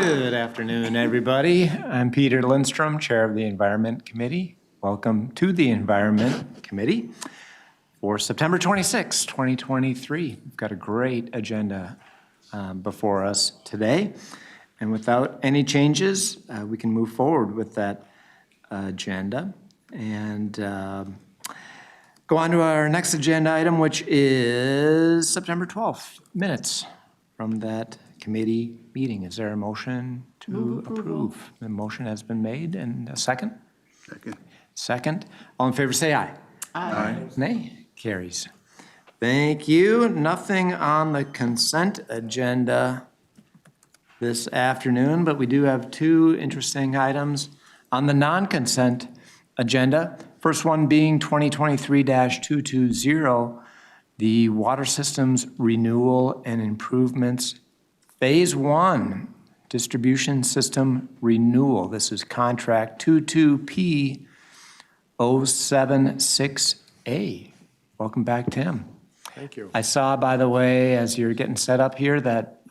Good afternoon, everybody. I'm Peter Lindstrom, Chair of the Environment Committee. Welcome to the Environment Committee for September 26, 2023. We've got a great agenda before us today. And without any changes, we can move forward with that agenda and go on to our next agenda item, which is September 12th, minutes from that committee meeting. Is there a motion to approve? The motion has been made, and a second? Second. Second. All in favor say aye. Aye. Nay. Carries. Thank you. Nothing on the consent agenda this afternoon, but we do have two interesting items on the non-consent agenda. First one being 2023-220, the water systems renewal and improvements Phase 1, distribution system renewal. This is contract 22P076A. Welcome back, Tim. Thank you. I saw, by the way, as you're getting set up here, that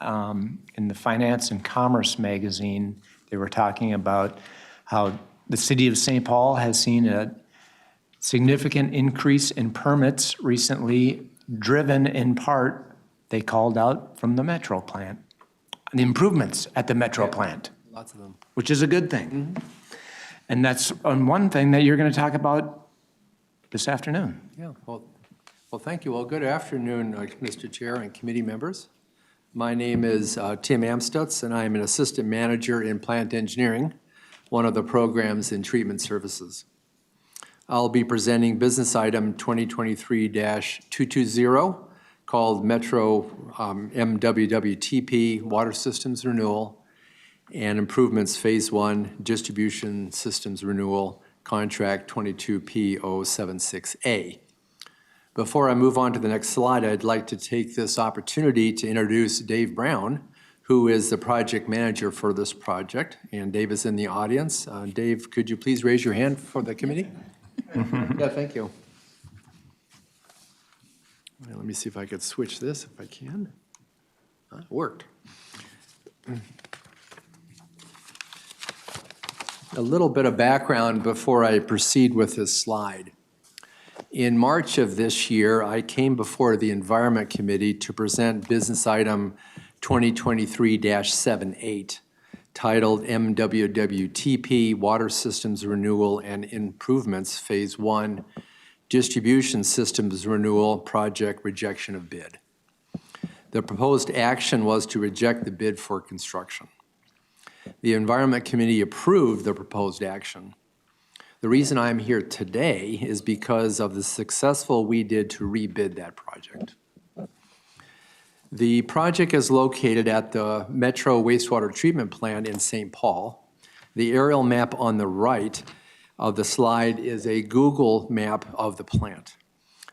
in the Finance and Commerce magazine, they were talking about how the city of St. Paul has seen a significant increase in permits recently, driven in part, they called out, from the Metro plant. The improvements at the Metro plant. Lots of them. Which is a good thing. And that's on one thing that you're going to talk about this afternoon. Yeah, well, thank you. Well, good afternoon, Mr. Chair and committee members. My name is Tim Amstutz, and I am an assistant manager in plant engineering, one of the programs in treatment services. I'll be presenting business item 2023-220, called Metro MWWTP Water Systems Renewal and Improvements Phase 1 Distribution Systems Renewal, Contract 22P076A. Before I move on to the next slide, I'd like to take this opportunity to introduce Dave Brown, who is the project manager for this project, and Dave is in the audience. Dave, could you please raise your hand for the committee? Yeah, thank you. Let me see if I could switch this, if I can. It worked. A little bit of background before I proceed with this slide. In March of this year, I came before the Environment Committee to present business item 2023-78, titled MWWTP Water Systems Renewal and Improvements Phase 1 Distribution Systems Renewal Project Rejection of Bid. The proposed action was to reject the bid for construction. The Environment Committee approved the proposed action. The reason I'm here today is because of the successful we did to rebid that project. The project is located at the Metro Wastewater Treatment Plant in St. Paul. The aerial map on the right of the slide is a Google map of the plant.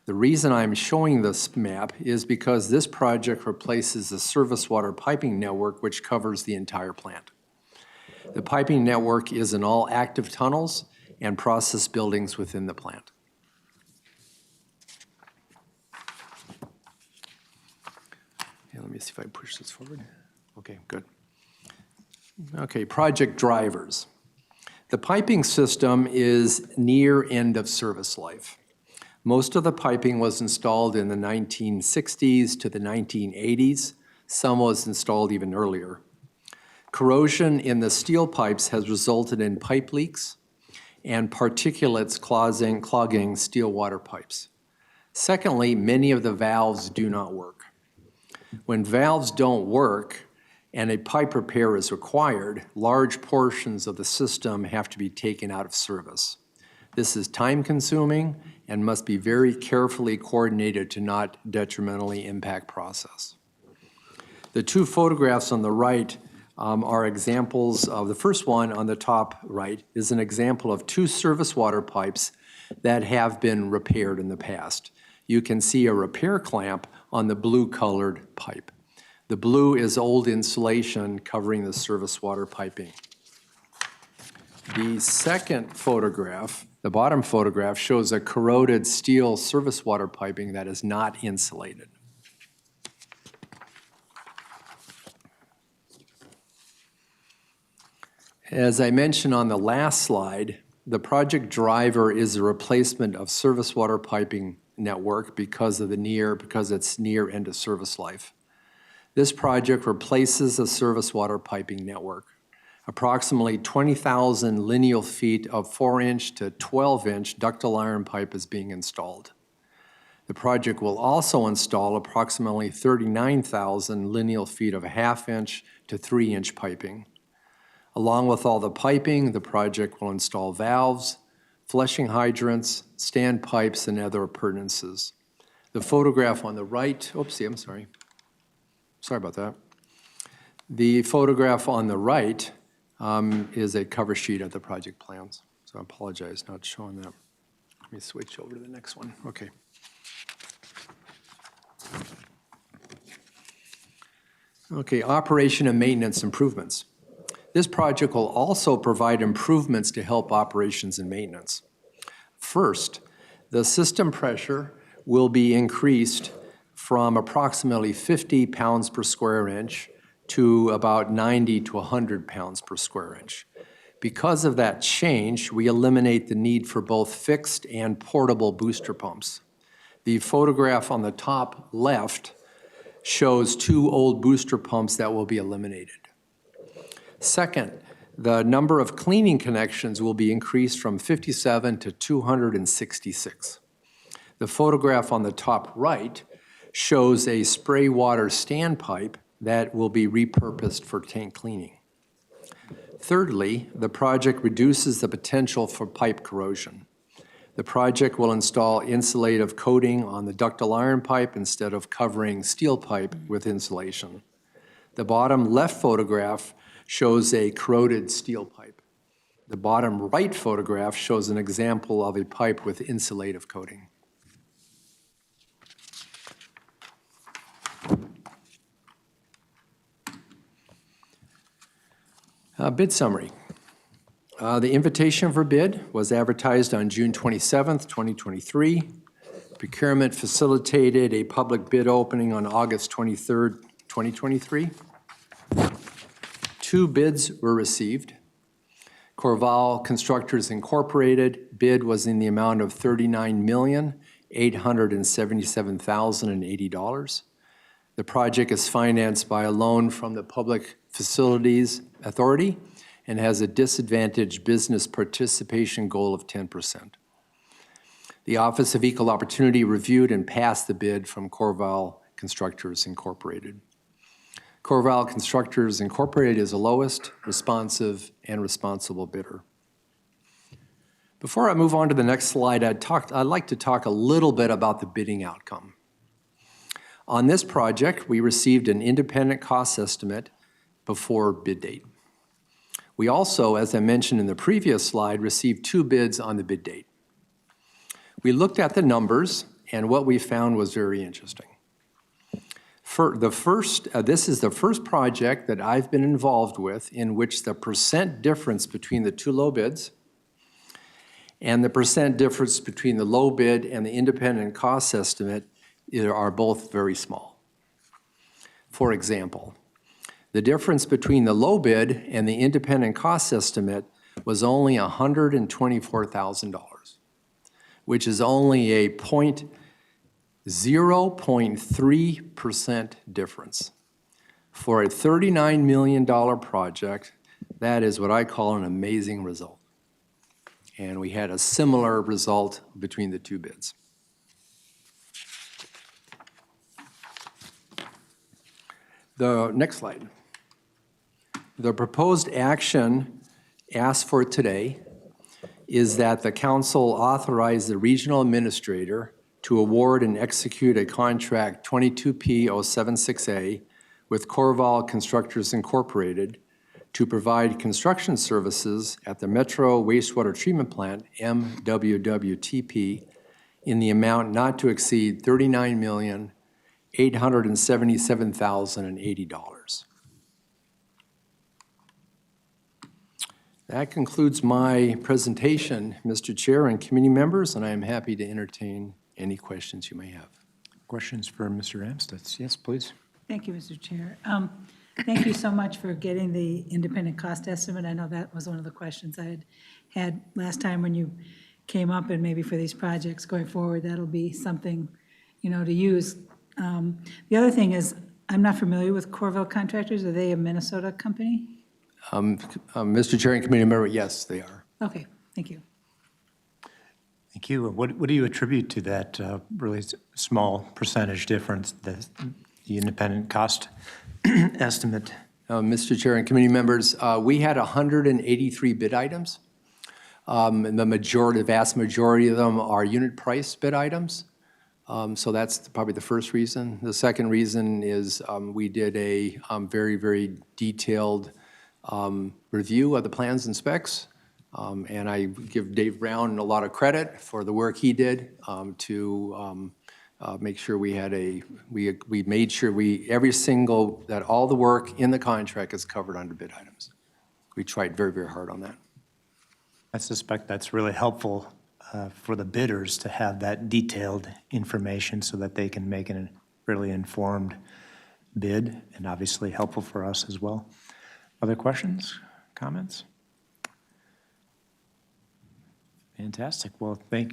The reason I'm showing this map is because this project replaces the surface water piping network which covers the entire plant. The piping network is in all active tunnels and process buildings within the plant. Okay, let me see if I push this forward. Okay, good. Okay, project drivers. The piping system is near end of service life. Most of the piping was installed in the 1960s to the 1980s. Some was installed even earlier. Corrosion in the steel pipes has resulted in pipe leaks and particulates clogging steel water pipes. Secondly, many of the valves do not work. When valves don't work, and a pipe repair is required, large portions of the system have to be taken out of service. This is time-consuming and must be very carefully coordinated to not detrimentally impact process. The two photographs on the right are examples of, the first one on the top right is an example of two surface water pipes that have been repaired in the past. You can see a repair clamp on the blue-colored pipe. The blue is old insulation covering the surface water piping. The second photograph, the bottom photograph, shows a corroded steel surface water piping that is not insulated. As I mentioned on the last slide, the project driver is a replacement of service water piping network because it's near end of service life. This project replaces a service water piping network. Approximately 20,000 lineal feet of 4-inch to 12-inch ductile iron pipe is being installed. The project will also install approximately 39,000 lineal feet of 1/2-inch to 3-inch piping. Along with all the piping, the project will install valves, flushing hydrants, standpipes, and other appurtenances. The photograph on the right, sorry about that. The photograph on the right is a cover sheet of the project plans. So I apologize not showing that. Let me switch over to the next one. Okay. Okay, operation and maintenance improvements. This project will also provide improvements to help operations and maintenance. First, the system pressure will be increased from approximately 50 pounds per square inch to about 90 to 100 pounds per square inch. Because of that change, we eliminate the need for both fixed and portable booster pumps. The photograph on the top left shows 2 old booster pumps that will be eliminated. Second, the number of cleaning connections will be increased from 57 to 266. The photograph on the top right shows a spray water standpipe that will be repurposed for tank cleaning. Thirdly, the project reduces the potential for pipe corrosion. The project will install insulative coating on the ductile iron pipe instead of covering steel pipe with insulation. The bottom left photograph shows a corroded steel pipe. The bottom right photograph shows an example of a pipe with insulative coating. Bid summary. The invitation for bid was advertised on June 27th, 2023. Procurement facilitated a public bid opening on August 23rd, 2023. 2 bids were received. Corval Constructors Incorporated bid was in the amount of $39,877,080. The project is financed by a loan from the Public Facilities Authority and has a disadvantaged business participation goal of 10%. The Office of Equal Opportunity reviewed and passed the bid from Corval Constructors Incorporated. Corval Constructors Incorporated is the lowest, responsive, and responsible bidder. Before I move on to the next slide, I'd like to talk a little bit about the bidding outcome. On this project, we received an independent cost estimate before bid date. We also, as I mentioned in the previous slide, received 2 bids on the bid date. We looked at the numbers, and what we found was very interesting. This is the first project that I've been involved with in which the percent difference between the 2 low bids and the percent difference between the low bid and the independent cost estimate are both very small. For example, the difference between the low bid and the independent cost estimate was only $124,000, which is only a 0.3% difference. For a $39 million project, that is what I call an amazing result. And we had a similar result between the 2 bids. The next slide. The proposed action asked for today is that the council authorize the regional administrator to award and execute a contract 22P076A with Corval Constructors Incorporated to provide construction services at the Metro Wastewater Treatment Plant, MWWTP, in the amount not to exceed $39,877,080. That concludes my presentation, Mr. Chair and committee members, and I am happy to entertain any questions you may have. Questions for Mr. Amstutz? Yes, please. Thank you, Mr. Chair. Thank you so much for getting the independent cost estimate. I know that was one of the questions I had last time when you came up, and maybe for these projects going forward, that'll be something, to use. The other thing is, I'm not familiar with Corville Contractors. Are they a Minnesota company? Mr. Chair and committee member, yes, they are. Okay, thank you. Thank you. What do you attribute to that really small percentage difference, the independent cost estimate? Mr. Chair and committee members, we had 183 bid items. And the vast majority of them are unit price bid items. So that's probably the first reason. The second reason is we did a very, very detailed review of the plans and specs. And I give Dave Brown a lot of credit for the work he did to make sure we had we made sure that all the work in the contract is covered under bid items. We tried very, very hard on that. I suspect that's really helpful for the bidders to have that detailed information so that they can make a really informed bid, and obviously helpful for us as well. Other questions, comments? Fantastic. Well, we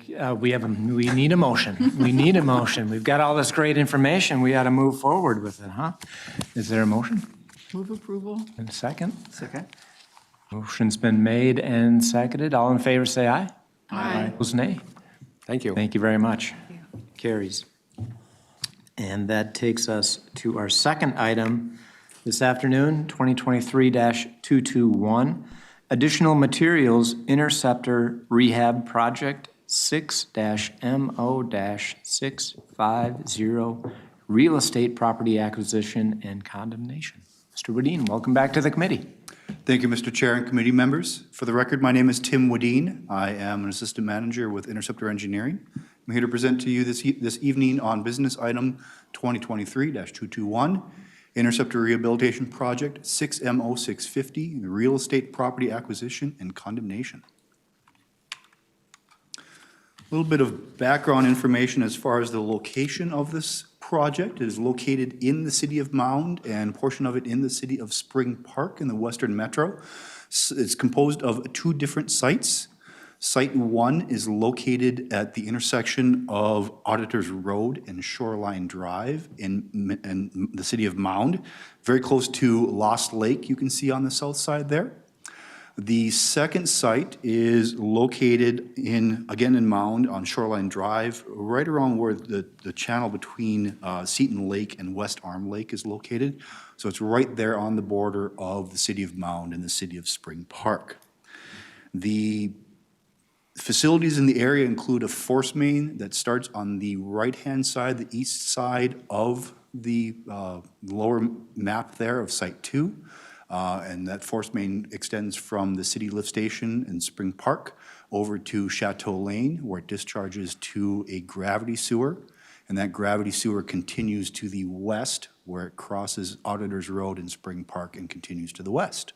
need a motion. We need a motion. We've got all this great information. We ought to move forward with it, huh? Is there a motion? Move approval. And a second? Second. Motion's been made and seconded. All in favor, say aye. Aye. Opposed, nay. Thank you. Thank you very much. Carries. And that takes us to our second item this afternoon, 2023-221, Additional Materials Interceptor Rehab Project 6-MO-650, Real Estate Property Acquisition and Condemnation. Mr. Woodine, welcome back to the committee. Thank you, Mr. Chair and committee members. For the record, my name is Tim Woodine. I am an assistant manager with Interceptor Engineering. I'm here to present to you this evening on business item 2023-221, Interceptor Rehabilitation Project 6MO650, Real Estate Property Acquisition and Condemnation. A little bit of background information as far as the location of this project. It is located in the city of Mound and a portion of it in the city of Spring Park in the Western Metro. It's composed of two different sites. Site 1 is located at the intersection of Auditors Road and Shoreline Drive in the city of Mound, very close to Lost Lake, you can see on the south side there. The second site is located again in Mound on Shoreline Drive, right around where the channel between Seton Lake and West Arm Lake is located. So it's right there on the border of the city of Mound and the city of Spring Park. The facilities in the area include a force main that starts on the right-hand side, the east side of the lower map there of Site 2. And that force main extends from the city lift station in Spring Park over to Chateau Lane, where it discharges to a gravity sewer. And that gravity sewer continues to the west, where it crosses Auditors Road in Spring Park and continues to the west.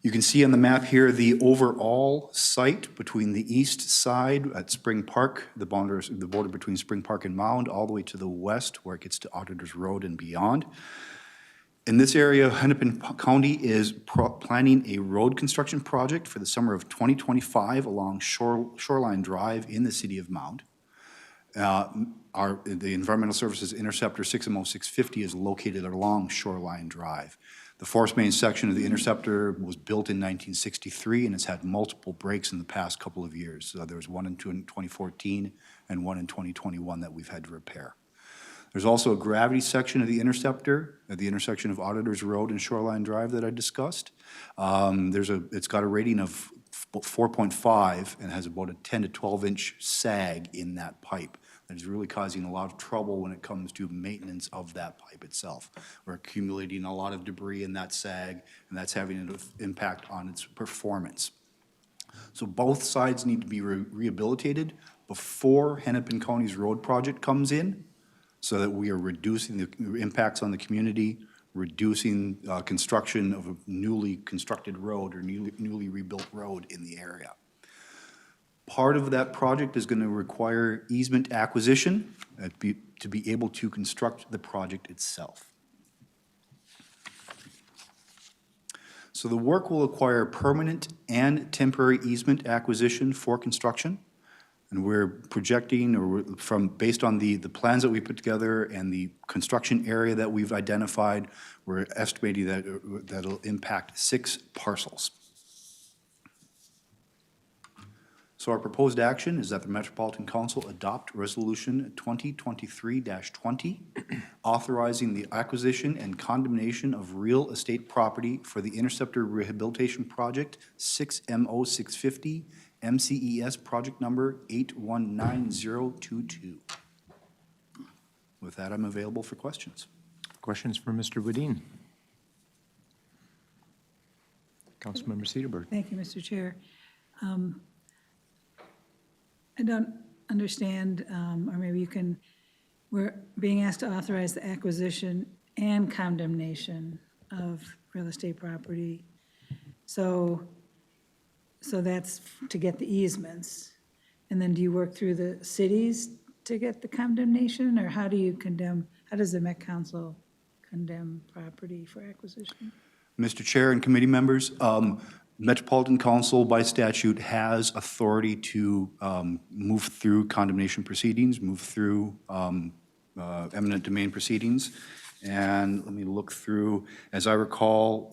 You can see on the map here the overall site between the east side at Spring Park, the border between Spring Park and Mound, all the way to the west where it gets to Auditors Road and beyond. In this area, Hennepin County is planning a road construction project for the summer of 2025 along Shoreline Drive in the city of Mound. The Environmental Services Interceptor 6MO650 is located along Shoreline Drive. The force main section of the Interceptor was built in 1963 and has had multiple breaks in the past couple of years. So there was one in 2014 and one in 2021 that we've had to repair. There's also a gravity section of the Interceptor at the intersection of Auditors Road and Shoreline Drive that I discussed. It's got a rating of 4.5 and has about a 10 to 12 inch sag in that pipe. That is really causing a lot of trouble when it comes to maintenance of that pipe itself. We're accumulating a lot of debris in that sag, and that's having an impact on its performance. So both sides need to be rehabilitated before Hennepin County's road project comes in, so that we are reducing the impacts on the community, reducing construction of a newly constructed road or newly rebuilt road in the area. Part of that project is going to require easement acquisition. to be able to construct the project itself. So the work will acquire permanent and temporary easement acquisition for construction. And we're projecting, based on the plans that we put together and the construction area that we've identified, we're estimating that that'll impact 6 parcels. So our proposed action is that the Metropolitan Council adopt Resolution 2023-20, authorizing the acquisition and condemnation of real estate property for the Interceptor Rehabilitation Project 6MO650 MCES project number 819022. With that, I'm available for questions. Questions for Mr. Woodine? Councilmember Cedarburg. Thank you, Mr. Chair. I don't understand, or maybe you can, we're being asked to authorize the acquisition and condemnation of real estate property. So that's to get the easements. And then do you work through the cities to get the condemnation? Or how do you condemn, how does the Met Council condemn property for acquisition? Mr. Chair and committee members, Metropolitan Council by statute has authority to move through condemnation proceedings, move through eminent domain proceedings. And let me look through, as I recall,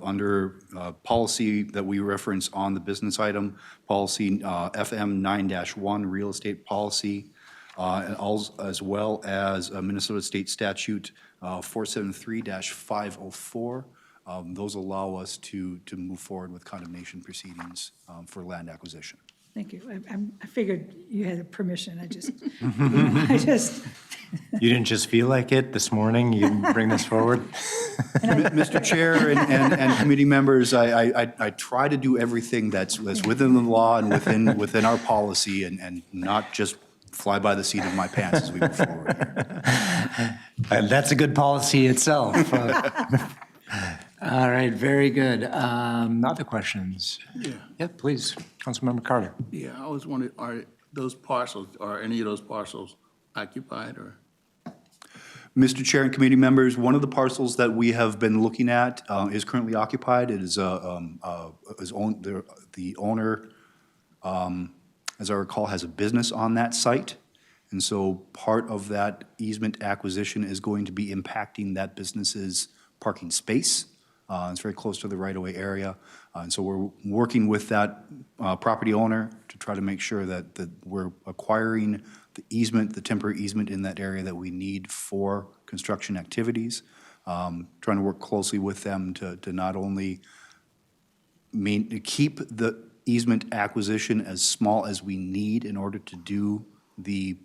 under policy that we reference on the business item, policy FM 9-1, real estate policy, as well as Minnesota State Statute 473-504. Those allow us to move forward with condemnation proceedings for land acquisition. Thank you. I figured you had permission. I just, You didn't just feel like it this morning? You didn't bring this forward? Mr. Chair and committee members, I try to do everything that's within the law and within our policy and not just fly by the seat of my pants as we move forward here. That's a good policy itself. All right, very good. Other questions? Yeah. Yeah, please, Councilmember Carter. Yeah, I was wondering, are any of those parcels occupied or? Mr. Chair and committee members, one of the parcels that we have been looking at is currently occupied. It is the owner, as I recall, has a business on that site. And so part of that easement acquisition is going to be impacting that business's parking space. It's very close to the right-of-way area. And so we're working with that property owner to try to make sure that we're acquiring the easement, the temporary easement in that area that we need for construction activities. Trying to work closely with them to not only to keep the easement acquisition as small as we need in order to do the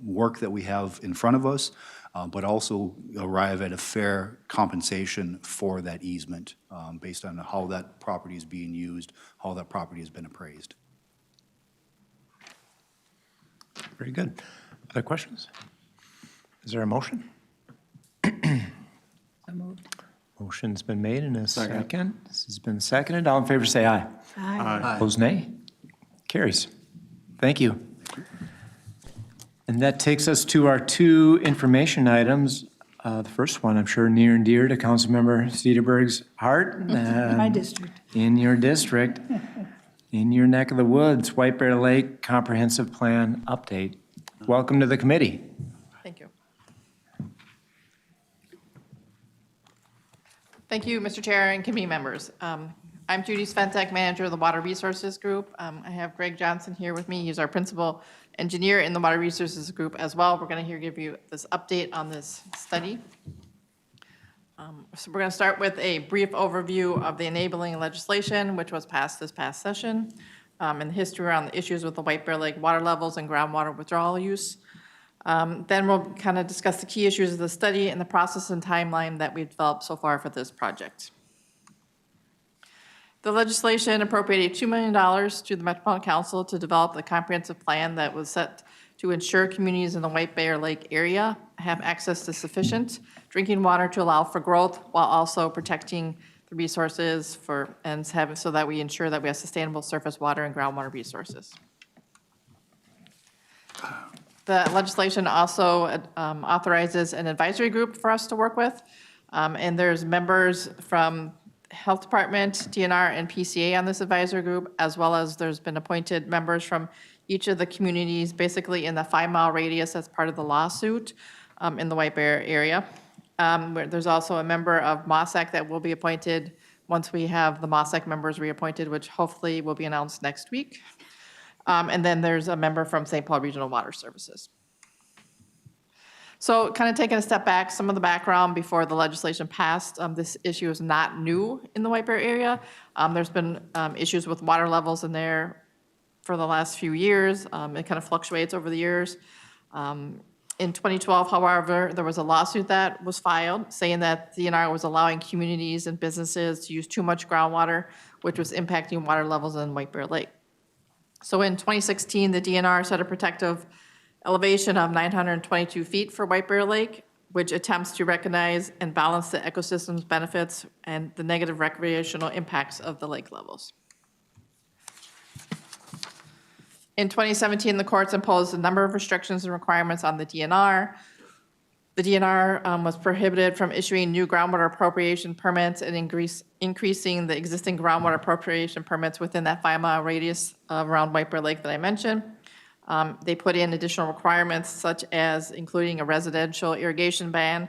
work that we have in front of us, but also arrive at a fair compensation for that easement based on how that property is being used, how that property has been appraised. Very good. Other questions? Is there a motion? So moved. Motion's been made in a second. This has been seconded. All in favor, say aye. Aye. Opposed, nay. Carries. Thank you. And that takes us to our 2 information items. The first one, I'm sure, near and dear to Councilmember Cedarburg's heart. My district. In your district, in your neck of the woods, White Bear Lake Comprehensive Plan Update. Welcome to the committee. Thank you. Thank you, Mr. Chair and committee members. I'm Judy Sventek, manager of the Water Resources Group. I have Greg Johnson here with me. He's our principal engineer in the Water Resources Group as well. We're going to give you this update on this study. So we're going to start with a brief overview of the enabling legislation, which was passed this past session, and the history around the issues with the White Bear Lake water levels and groundwater withdrawal use. Then we'll kind of discuss the key issues of the study and the process and timeline that we've developed so far for this project. The legislation appropriated $2 million to the Metropolitan Council to develop the comprehensive plan that was set to ensure communities in the White Bear Lake area have access to sufficient drinking water to allow for growth while also protecting the resources so that we ensure that we have sustainable surface water and groundwater resources. The legislation also authorizes an advisory group for us to work with. And there's members from Health Department, DNR, and PCA on this advisory group, as well as there's been appointed members from each of the communities, basically in the 5-mile radius as part of the lawsuit in the White Bear area. There's also a member of MOSAC that will be appointed once we have the MOSAC members reappointed, which hopefully will be announced next week. And then there's a member from St. Paul Regional Water Services. So kind of taking a step back, some of the background before the legislation passed, this issue is not new in the White Bear area. There's been issues with water levels in there for the last few years. It kind of fluctuates over the years. In 2012, however, there was a lawsuit that was filed saying that the DNR was allowing communities and businesses to use too much groundwater, which was impacting water levels in White Bear Lake. So in 2016, the DNR set a protective elevation of 922 feet for White Bear Lake, which attempts to recognize and balance the ecosystem's benefits and the negative recreational impacts of the lake levels. In 2017, the courts imposed a number of restrictions and requirements on the DNR. The DNR was prohibited from issuing new groundwater appropriation permits and increasing the existing groundwater appropriation permits within that 5-mile radius around White Bear Lake that I mentioned. They put in additional requirements such as including a residential irrigation ban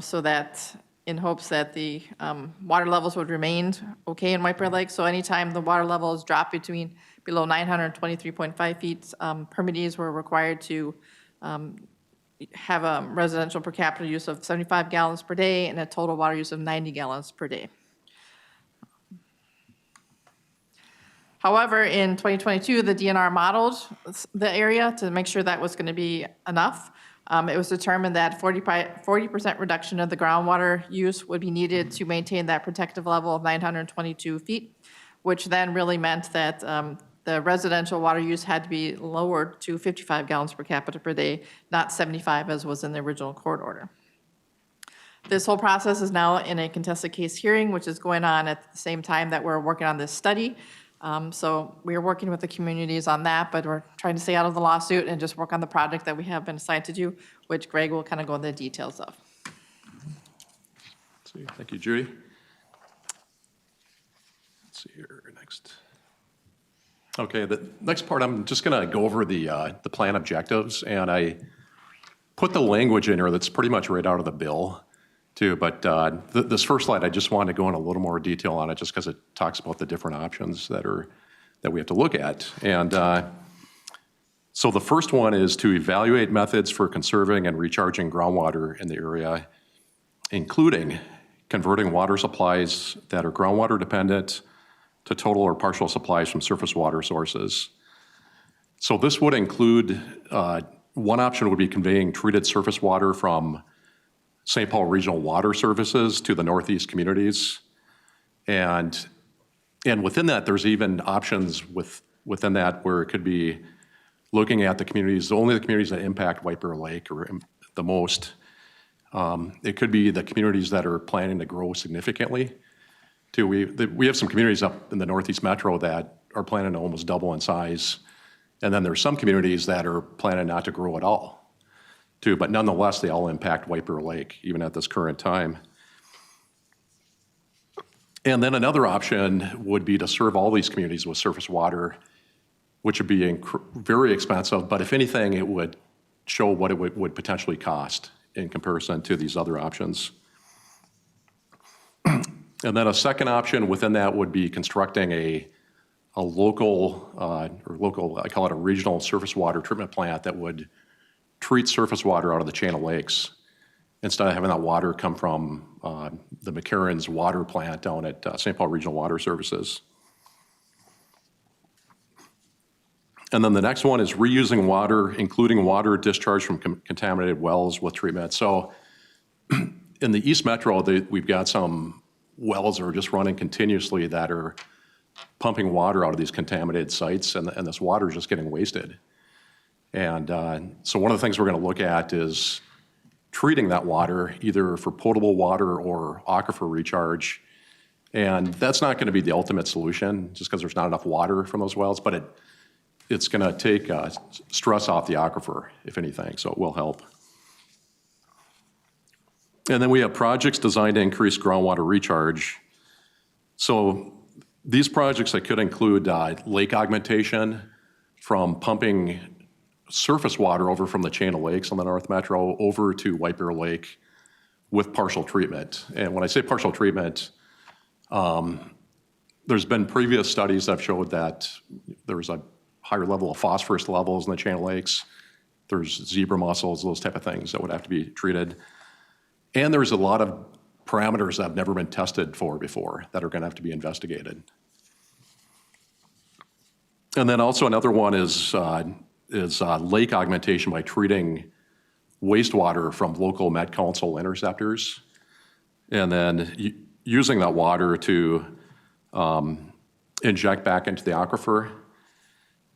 so that in hopes that the water levels would remain okay in White Bear Lake. So anytime the water levels drop below 923.5 feet, permittees were required to have a residential per capita use of 75 gallons per day and a total water use of 90 gallons per day. However, in 2022, the DNR modeled the area to make sure that was going to be enough. It was determined that 40% reduction of the groundwater use would be needed to maintain that protective level of 922 feet, which then really meant that the residential water use had to be lowered to 55 gallons per capita per day, not 75 as was in the original court order. This whole process is now in a contested case hearing, which is going on at the same time that we're working on this study. So we are working with the communities on that, but we're trying to stay out of the lawsuit and just work on the project that we have been assigned to do, which Greg will kind of go into the details of. Thank you, Judy. Let's see here, next. Okay, the next part, I'm just going to go over the plan objectives, and I put the language in here that's pretty much right out of the bill, too. But this first slide, I just wanted to go in a little more detail on it, just because it talks about the different options that we have to look at. And so the first one is to evaluate methods for conserving and recharging groundwater in the area, including converting water supplies that are groundwater dependent to total or partial supplies from surface water sources. So this would include, one option would be conveying treated surface water from St. Paul Regional Water Services to the Northeast communities. And within that, there's even options within that where it could be looking at the communities, only the communities that impact White Bear Lake or the most. It could be the communities that are planning to grow significantly. Too, we have some communities up in the Northeast Metro that are planning to almost double in size. And then there's some communities that are planning not to grow at all, too. But nonetheless, they all impact White Bear Lake, even at this current time. And then another option would be to serve all these communities with surface water, which would be very expensive. But if anything, it would show what it would potentially cost in comparison to these other options. And then a second option within that would be constructing a local, I call it a regional surface water treatment plant that would treat surface water out of the chain of lakes instead of having that water come from the McCarran's water plant down at St. Paul Regional Water Services. And then the next one is reusing water, including water discharged from contaminated wells with treatment. So in the East Metro, we've got some wells that are just running continuously that are pumping water out of these contaminated sites, and this water is just getting wasted. And so one of the things we're going to look at is treating that water either for potable water or aquifer recharge. And that's not going to be the ultimate solution just because there's not enough water from those wells, but it's going to take stress off the aquifer, if anything, so it will help. And then we have projects designed to increase groundwater recharge. So these projects that could include lake augmentation from pumping surface water over from the chain of lakes on the North Metro over to White Bear Lake with partial treatment. And when I say partial treatment, there's been previous studies that have showed that there's a higher level of phosphorus levels in the chain of lakes. There's zebra mussels, those type of things that would have to be treated. And there's a lot of parameters that have never been tested for before that are going to have to be investigated. And then also another one is lake augmentation by treating wastewater from local Met Council interceptors, and then using that water to inject back into the aquifer.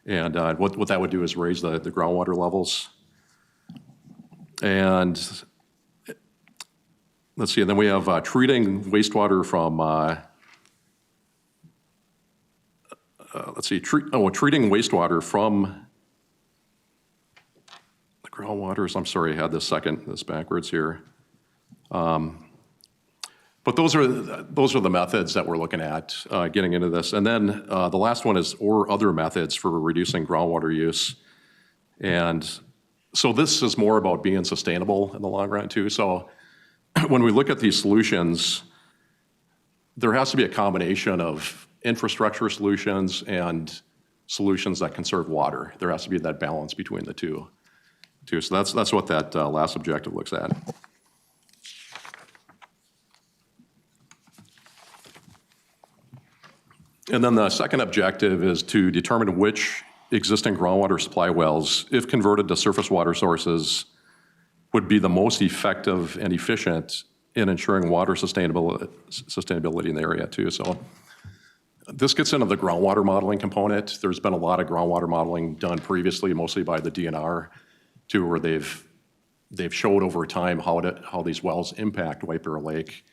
And what that would do is raise the groundwater levels. And let's see, and then we have treating wastewater from, treating wastewater from the groundwaters. I'm sorry, I had this backwards here. But those are the methods that we're looking at getting into this. And then the last one is or other methods for reducing groundwater use. And so this is more about being sustainable in the long run too. So when we look at these solutions, there has to be a combination of infrastructure solutions and solutions that conserve water. There has to be that balance between the two. So that's what that last objective looks at. And then the second objective is to determine which existing groundwater supply wells, if converted to surface water sources, would be the most effective and efficient in ensuring water sustainability in the area too. So this gets into the groundwater modeling component. There's been a lot of groundwater modeling done previously, mostly by the DNR, too, where they've showed over time how these wells impact White Bear Lake,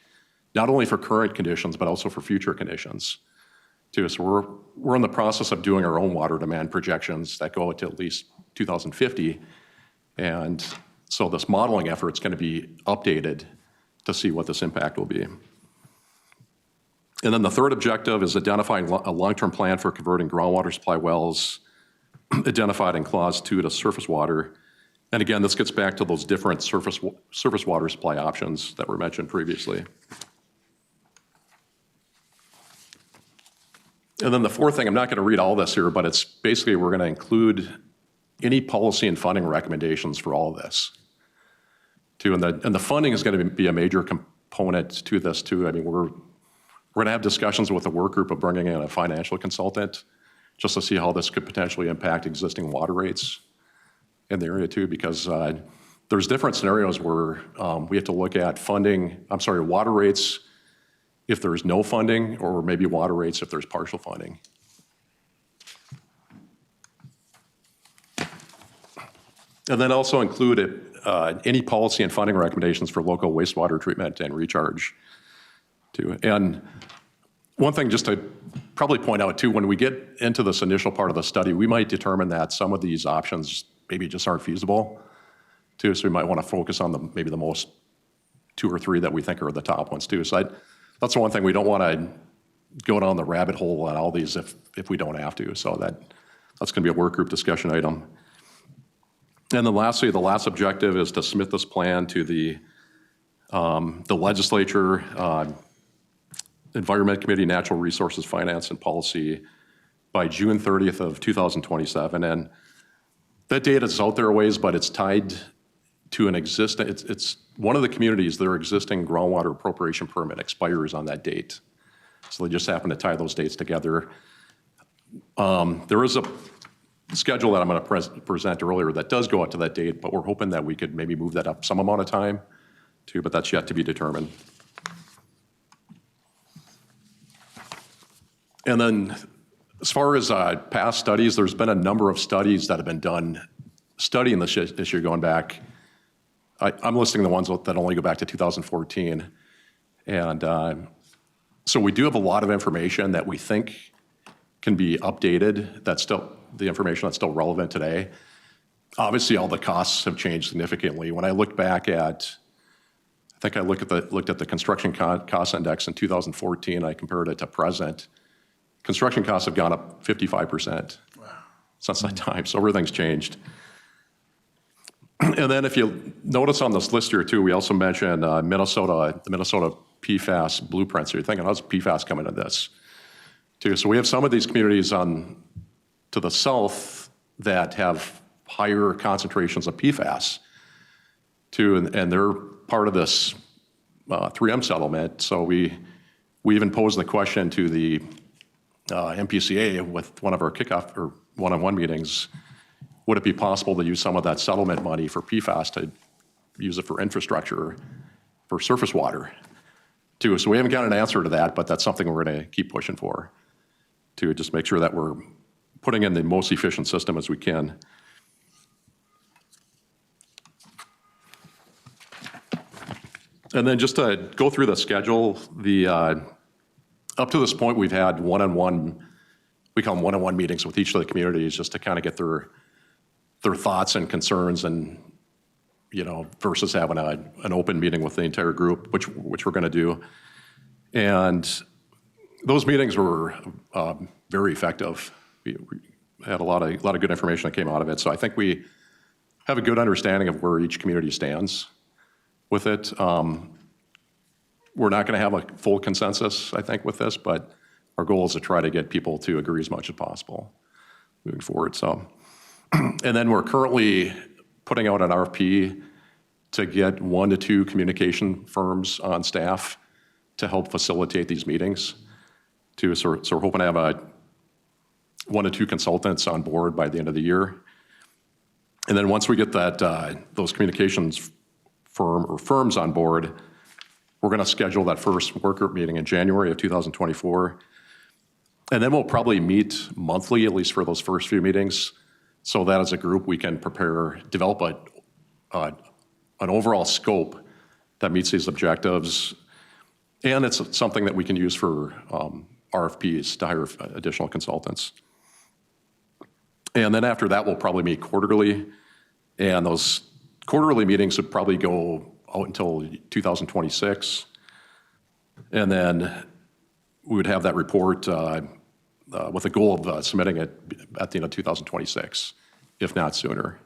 not only for current conditions, but also for future conditions too. So we're in the process of doing our own water demand projections that go to at least 2050. And so this modeling effort is going to be updated to see what this impact will be. And then the third objective is identifying a long-term plan for converting groundwater supply wells identified in Clause 2 to surface water. And again, this gets back to those different surface water supply options that were mentioned previously. And then the fourth thing, I'm not going to read all this here, but it's basically we're going to include any policy and funding recommendations for all of this too. And the funding is going to be a major component to this too. I mean, we're going to have discussions with the work group of bringing in a financial consultant just to see how this could potentially impact existing water rates in the area too, because there's different scenarios where we have to look at water rates if there's no funding, or maybe water rates if there's partial funding. And then also include any policy and funding recommendations for local wastewater treatment and recharge too. And one thing just to probably point out too, when we get into this initial part of the study, we might determine that some of these options maybe just aren't feasible too. So we might want to focus on maybe the most 2 or 3 that we think are the top ones too. So that's the one thing we don't want to go down the rabbit hole on all these if we don't have to. So that's going to be a work group discussion item. And then lastly, the last objective is to submit this plan to the legislature, Environment Committee, Natural Resources, Finance, and Policy by June 30th of 2027. And that date is out there a ways, but it's tied to an existing, it's one of the communities, their existing groundwater appropriation permit expires on that date. So they just happen to tie those dates together. There is a schedule that I'm going to present earlier that does go out to that date, but we're hoping that we could maybe move that up some amount of time too, but that's yet to be determined. And then as far as past studies, there's been a number of studies that have been done studying this issue going back. I'm listing the ones that only go back to 2014. And so we do have a lot of information that we think can be updated that the information that's still relevant today. Obviously, all the costs have changed significantly. When I look back at, I think I looked at the construction cost index in 2014, I compared it to present. Construction costs have gone up 55% since that time, so everything's changed. And then if you notice on this list here too, we also mentioned the Minnesota PFAS blueprint. So you're thinking, how's PFAS coming into this too? So we have some of these communities to the south that have higher concentrations of PFAS too, and they're part of this 3M settlement. So we even posed the question to the MPCA with one of our kickoff or one-on-one meetings, would it be possible to use some of that settlement money for PFAS to use it for infrastructure, for surface water too? So we haven't got an answer to that, but that's something we're going to keep pushing for to just make sure that we're putting in the most efficient system as we can. And then just to go through the schedule, up to this point, we've had one-on-one, we call them one-on-one meetings with each of the communities just to kind of get their thoughts and concerns, and versus having an open meeting with the entire group, which we're going to do. And those meetings were very effective. We had a lot of good information that came out of it. So I think we have a good understanding of where each community stands with it. We're not going to have a full consensus, I think, with this, but our goal is to try to get people to agree as much as possible moving forward. So, and then we're currently putting out an RFP to get 1 to 2 communication firms on staff to help facilitate these meetings too. So we're hoping to have 1 to 2 consultants on board by the end of the year. And then once we get those communications firms on board, we're going to schedule that first work group meeting in January of 2024. And then we'll probably meet monthly, at least for those first few meetings, so that as a group we can develop an overall scope that meets these objectives. And it's something that we can use for RFPs to hire additional consultants. And then after that, we'll probably meet quarterly. And those quarterly meetings would probably go out until 2026. And then we would have that report with a goal of submitting it at the end of 2026, if not sooner.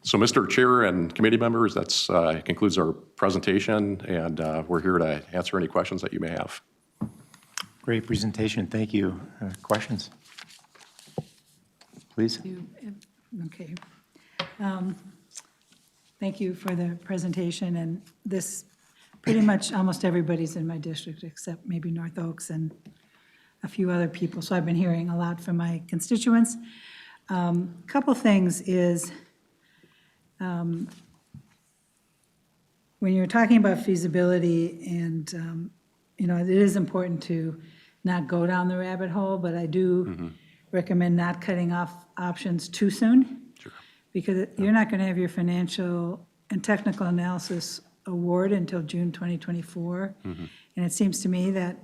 So, Mr. Chair and committee members, that concludes our presentation, and we're here to answer any questions that you may have. Great presentation. Thank you. Questions? Please. Okay. Thank you for the presentation, and this, pretty much almost everybody's in my district except maybe North Oaks and a few other people, so I've been hearing a lot from my constituents. Couple things is, when you're talking about feasibility, and it is important to not go down the rabbit hole, but I do recommend not cutting off options too soon. Sure. Because you're not going to have your financial and technical analysis award until June 2024. And it seems to me that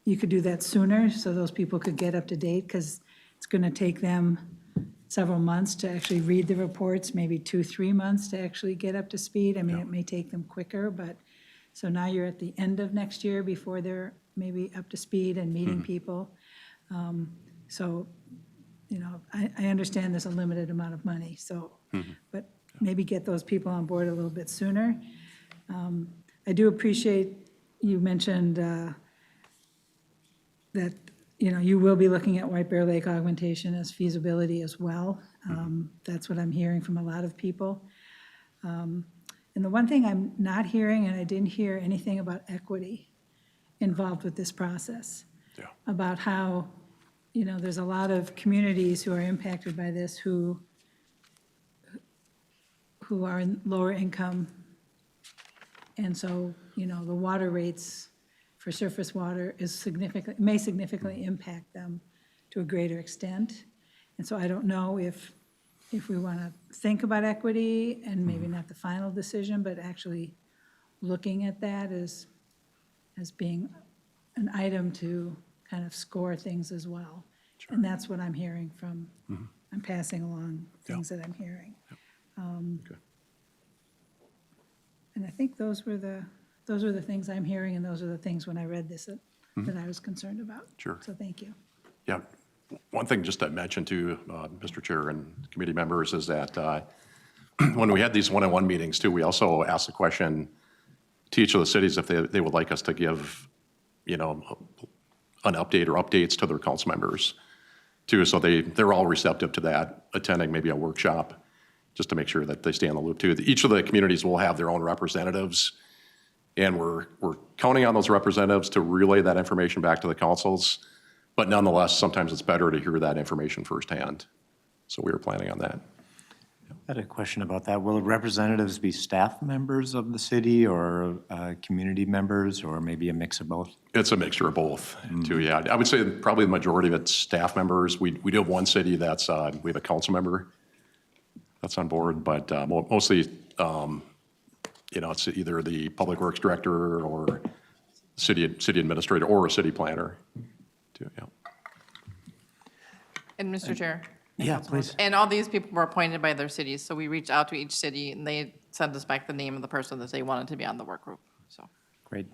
you could do that sooner so those people could get up to date, because it's going to take them several months to actually read the reports, maybe 2-3 months to actually get up to speed. I mean, it may take them quicker, but so now you're at the end of next year before they're maybe up to speed and meeting people. So, I understand there's a limited amount of money, so, but maybe get those people on board a little bit sooner. I do appreciate you mentioned that, you will be looking at White Bear Lake augmentation as feasibility as well. That's what I'm hearing from a lot of people. And the one thing I'm not hearing, and I didn't hear anything about equity involved with this process. Yeah. About how, there's a lot of communities who are impacted by this who are in lower income. And so, the water rates for surface water may significantly impact them to a greater extent. And so I don't know if we want to think about equity and maybe not the final decision, but actually looking at that as being an item to kind of score things as well. And that's what I'm hearing from, I'm passing along things that I'm hearing. Okay. And I think those were the things I'm hearing, and those are the things when I read this that I was concerned about. Sure. So thank you. Yeah, one thing just to mention to Mr. Chair and committee members is that when we had these one-on-one meetings too, we also asked the question to each of the cities if they would like us to give, you know, an update or updates to their council members too. So they're all receptive to that, attending maybe a workshop, just to make sure that they stay in the loop too. Each of the communities will have their own representatives, and we're counting on those representatives to relay that information back to the councils. But nonetheless, sometimes it's better to hear that information firsthand. So we were planning on that. I had a question about that. Will the representatives be staff members of the city or community members, or maybe a mix of both? It's a mixture of both, too, yeah. I would say probably the majority of it's staff members. We do have one city that's, we have a council member that's on board, but mostly, you know, it's either the public works director or city administrator or a city planner, too, yeah. And Mr. Chair? Yeah, please. And all these people were appointed by their cities, so we reached out to each city, and they sent us back the name of the person that they wanted to be on the work group, so. Great.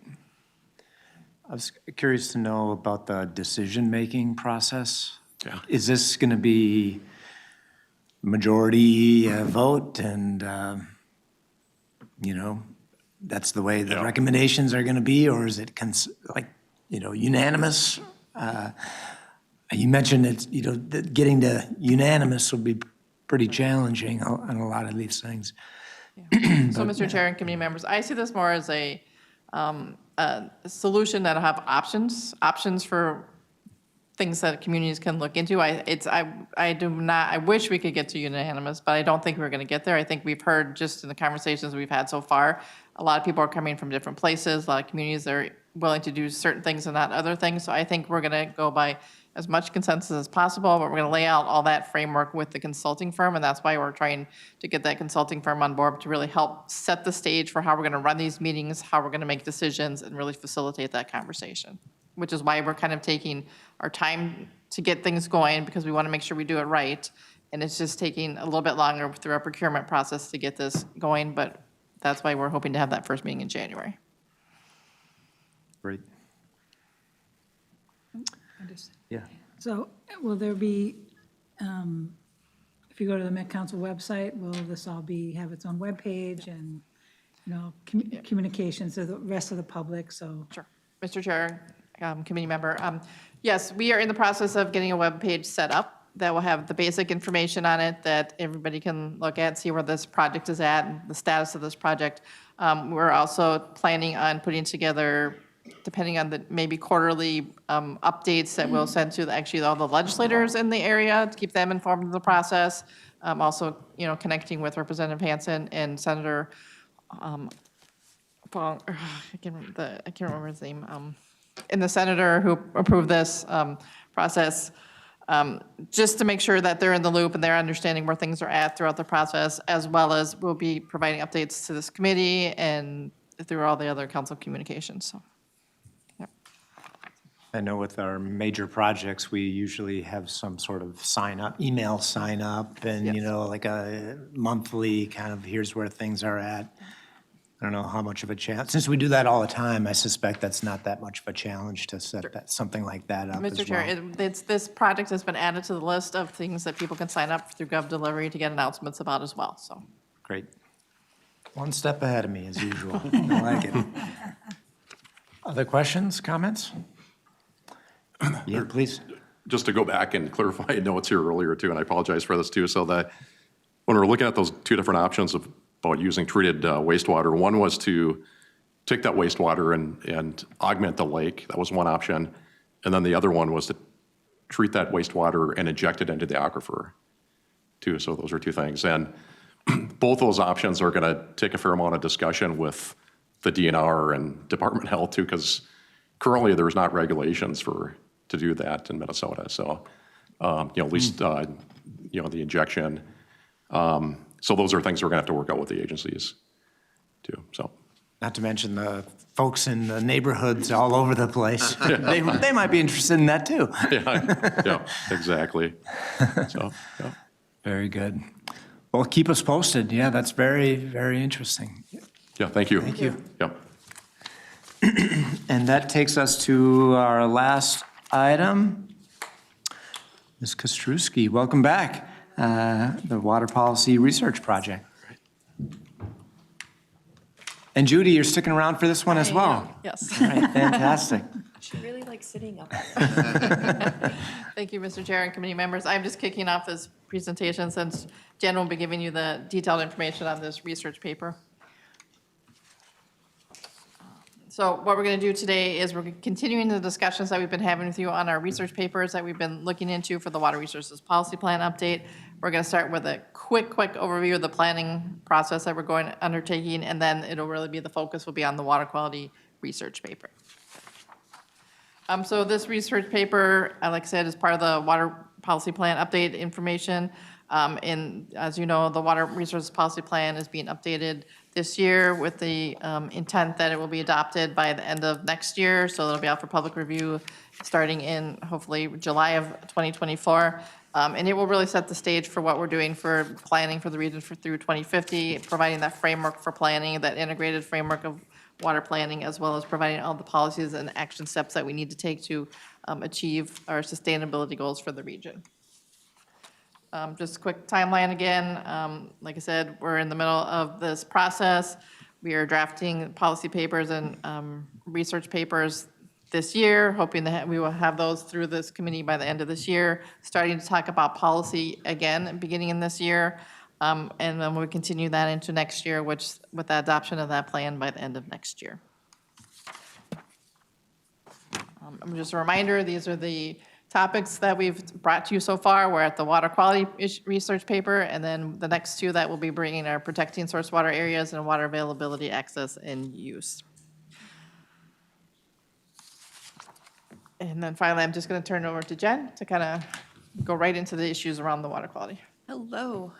I was curious to know about the decision-making process. Yeah. Is this going to be majority vote and, you know, that's the way the Yeah. recommendations are going to be, or is it like, you know, unanimous? You mentioned it's, you know, that getting to unanimous will be pretty challenging on a lot of these things. So, Mr. Chair and committee members, I see this more as a solution that'll have options for things that communities can look into. I wish we could get to unanimous, but I don't think we're going to get there. I think we've heard just in the conversations we've had so far, a lot of people are coming from different places, a lot of communities are willing to do certain things and not other things. So I think we're going to go by as much consensus as possible, but we're going to lay out all that framework with the consulting firm, and that's why we're trying to get that consulting firm on board to really help set the stage for how we're going to run these meetings, how we're going to make decisions, and really facilitate that conversation, which is why we're kind of taking our time to get things going, because we want to make sure we do it right, and it's just taking a little bit longer through our procurement process to get this going, but that's why we're hoping to have that first meeting in January. Great. Yeah. So will there be, if you go to the Met Council website, will this all have its own webpage and, you know, communications to the rest of the public, so? Sure. Mr. Chair, committee member, yes, we are in the process of getting a web page set up that will have the basic information on it that everybody can look at, see where this project is at, and the status of this project. We're also planning on putting together, depending on the maybe quarterly updates that we'll send to actually all the legislators in the area to keep them informed of the process. Also, you know, connecting with Representative Hansen and Senator, I can't remember his name, and the senator who approved this process, just to make sure that they're in the loop and they're understanding where things are at throughout the process, as well as we'll be providing updates to this committee and through all the other council communications, so. I know with our major projects, we usually have some sort of email sign up and, you Yes. know, like a monthly kind of, here's where things are at. I don't know how much of a challenge, since we do that all the time, I suspect that's not that much of a challenge to set that, something like that up as Mr. well. Chair, this project has been added to the list of things that people can sign up through GovDelivery to get announcements about as well, so. Great. One step ahead of me, as usual. I like it. Other questions, comments? Yeah, please. Just to go back and clarify notes here earlier too, and I apologize for this too, so that when we're looking at those two different options about using treated wastewater, one was to take that wastewater and augment the lake. That was one option. And then the other one was to treat that wastewater and inject it into the aquifer too. So those are two things. And both those options are going to take a fair amount of discussion with the DNR and Department of Health too, because currently there's not regulations to do that in Minnesota. So, you know, at least, you know, the injection. So those are things we're going to have to work out with the agencies too, so. Not to mention the folks in the neighborhoods all over the place. They might be interested in that too. Yeah, exactly. So, yeah. Very good. Well, keep us posted. Yeah, that's very, very interesting. Yeah, thank you. Thank you. Yeah. And that takes us to our last item. Ms. Kostrowski, welcome back. The Water Policy Research Project. And Judy, you're sticking around for this one as well. Yes. All right, fantastic. She really likes sitting up. Thank you, Mr. Chair and committee members. I'm just kicking off this presentation since Jen will be giving you the detailed information on this research paper. So what we're going to do today is we're continuing the discussions that we've been having with you on our research papers that we've been looking into for the Water Resources Policy Plan update. We're going to start with a quick overview of the planning process that we're undertaking, and then it'll really be the focus will be on the water quality research paper. So this research paper, like I said, is part of the Water Policy Plan update information. And as you know, the Water Resources Policy Plan is being updated this year with the intent that it will be adopted by the end of next year. So it'll be out for public review starting in hopefully July of 2024. And it will really set the stage for what we're doing for planning for the region through 2050, providing that framework for planning, that integrated framework of water planning, as well as providing all the policies and action steps that we need to take to achieve our sustainability goals for the region. Just a quick timeline again. Like I said, we're in the middle of this process. We are drafting policy papers and research papers this year, hoping that we will have those through this committee by the end of this year, starting to talk about policy again, beginning in this year. And then we'll continue that into next year, which with the adoption of that plan by the end of next year. Just a reminder, these are the topics that we've brought to you so far. We're at the water quality research paper, and then the next two that we'll be bringing are protecting source water areas and water availability, access, and use. And then finally, I'm just going to turn it over to Jen to kind of go right into the issues around the water quality. Hello.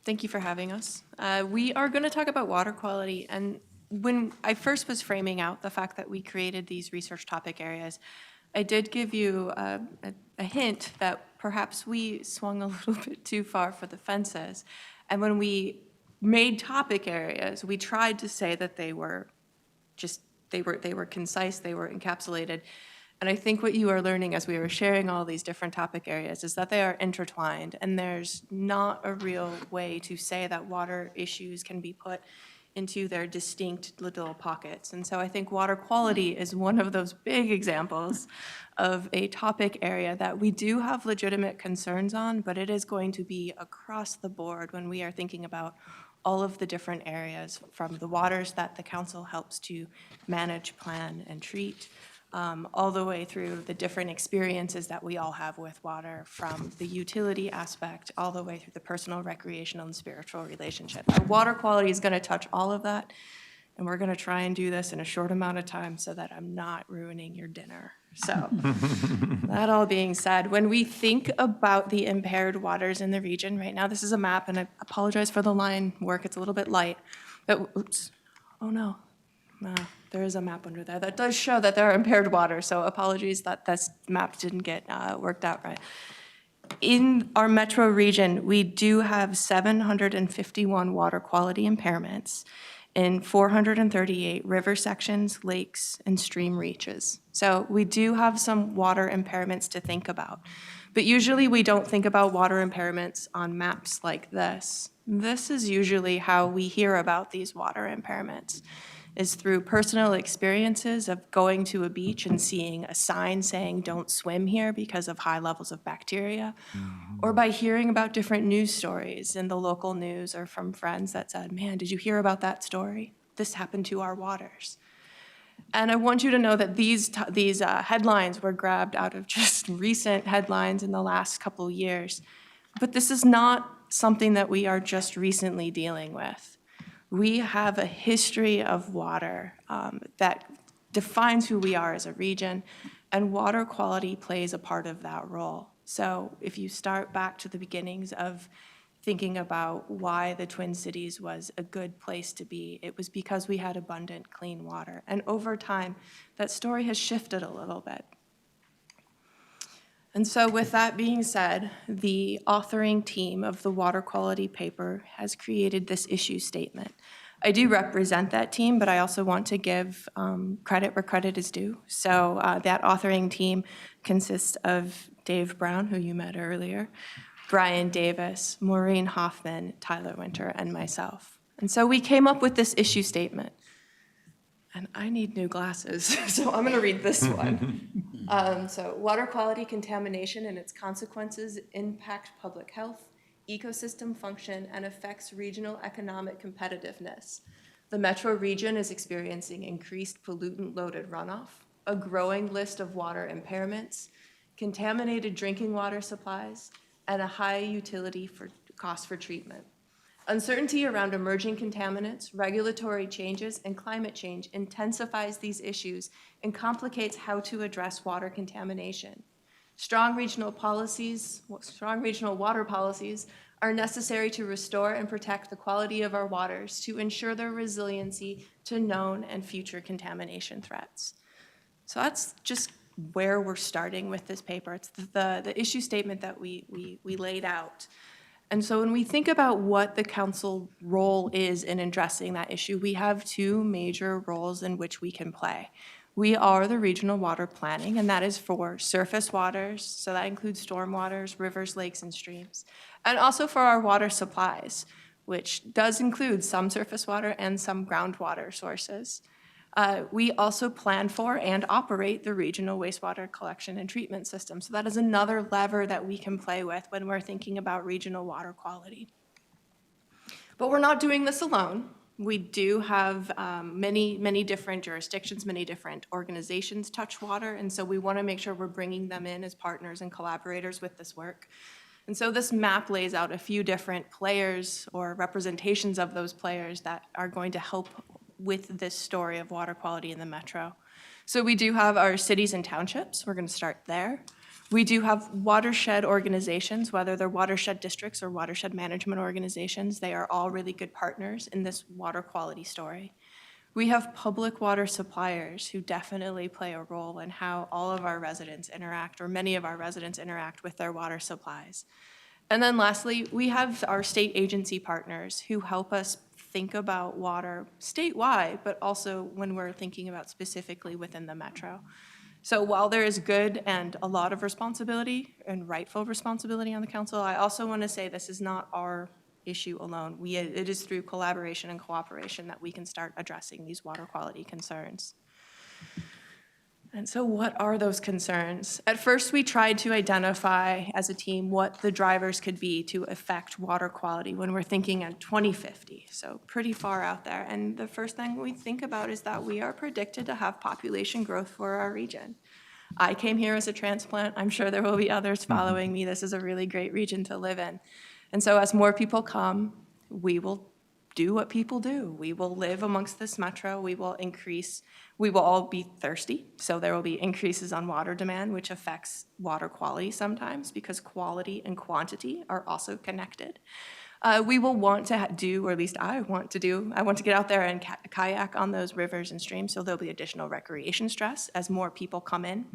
Thank you for having us. We are going to talk about water quality. And when I first was framing out the fact that we created these research topic areas, I did give you a hint that perhaps we swung a little bit too far for the fences. And when we made topic areas, we tried to say that they were concise, they were encapsulated. And I think what you are learning as we were sharing all these different topic areas is that they are intertwined, and there's not a real way to say that water issues can be put into their distinct little pockets. And so I think water quality is one of those big examples of a topic area that we do have legitimate concerns on, but it is going to be across the board when we are thinking about all of the different areas, from the waters that the council helps to manage, plan, and treat, all the way through the different experiences that we all have with water, from the utility aspect all the way through the personal, recreational, and spiritual relationship. So water quality is going to touch all of that, and we're going to try and do this in a short amount of time so that I'm not ruining your dinner. So that all being said, when we think about the impaired waters in the region right now, this is a map, and I apologize for the line work. It's a little bit light. But, oops, oh no. There is a map under there that does show that there are impaired waters, so apologies that this map didn't get worked out right. In our metro region, we do have 751 water quality impairments in 438 river sections, lakes, and stream reaches. So we do have some water impairments to think about. But usually we don't think about water impairments on maps like this. This is usually how we hear about these water impairments, is through personal experiences of going to a beach and seeing a sign saying don't swim here because of high levels of bacteria, or by hearing about different news stories in the local news or from friends that said, man, did you hear about that story? This happened to our waters. And I want you to know that these headlines were grabbed out of just recent headlines in the last couple years. But this is not something that we are just recently dealing with. We have a history of water that defines who we are as a region, and water quality plays a part of that role. So if you start back to the beginnings of thinking about why the Twin Cities was a good place to be. It was because we had abundant, clean water. And over time, that story has shifted a little bit. And so with that being said, the authoring team of the water quality paper has created this issue statement. I do represent that team, but I also want to give credit where credit is due. So that authoring team consists of Dave Brown, who you met earlier, Brian Davis, Maureen Hoffman, Tyler Winter, and myself. And so we came up with this issue statement. And I need new glasses, so I'm gonna read this one. So water quality contamination and its consequences impact public health, ecosystem function, and affects regional economic competitiveness. The metro region is experiencing increased pollutant-loaded runoff, a growing list of water impairments, contaminated drinking water supplies, and a high utility cost for treatment. Uncertainty around emerging contaminants, regulatory changes, and climate change intensifies these issues and complicates how to address water contamination. Strong regional water policies are necessary to restore and protect the quality of our waters to ensure their resiliency to known and future contamination threats. So that's just where we're starting with this paper. It's the issue statement that we laid out. And so when we think about what the council role is in addressing that issue, we have two major roles in which we can play. We are the regional water planning, and that is for surface waters, so that includes storm waters, rivers, lakes, and streams, and also for our water supplies, which does include some surface water and some groundwater sources. We also plan for and operate the regional wastewater collection and treatment system. So that is another lever that we can play with when we're thinking about regional water quality. But we're not doing this alone. We do have many different jurisdictions, many different organizations touch water, and so we want to make sure we're bringing them in as partners and collaborators with this work. And so this map lays out a few different players or representations of those players that are going to help with this story of water quality in the metro. So we do have our cities and townships. We're going to start there. We do have watershed organizations, whether they're watershed districts or watershed management organizations. They are all really good partners in this water quality story. We have public water suppliers who definitely play a role in how all of our residents interact, or many of our residents interact with their water supplies. And then lastly, we have our state agency partners who help us think about water statewide, but also when we're thinking about specifically within the metro. So while there is good and a lot of responsibility and rightful responsibility on the council, I also want to say this is not our issue alone. It is through collaboration and cooperation that we can start addressing these water quality concerns. And so what are those concerns? At first, we tried to identify as a team what the drivers could be to affect water quality when we're thinking at 2050, so pretty far out there. And the first thing we think about is that we are predicted to have population growth for our region. I came here as a transplant. I'm sure there will be others following me. This is a really great region to live in. And so as more people come, we will do what people do. We will live amongst this metro. We will all be thirsty, so there will be increases on water demand, which affects water quality sometimes because quality and quantity are also connected. We will want to do, or at least I want to get out there and kayak on those rivers and streams, so there'll be additional recreation stress as more people come in.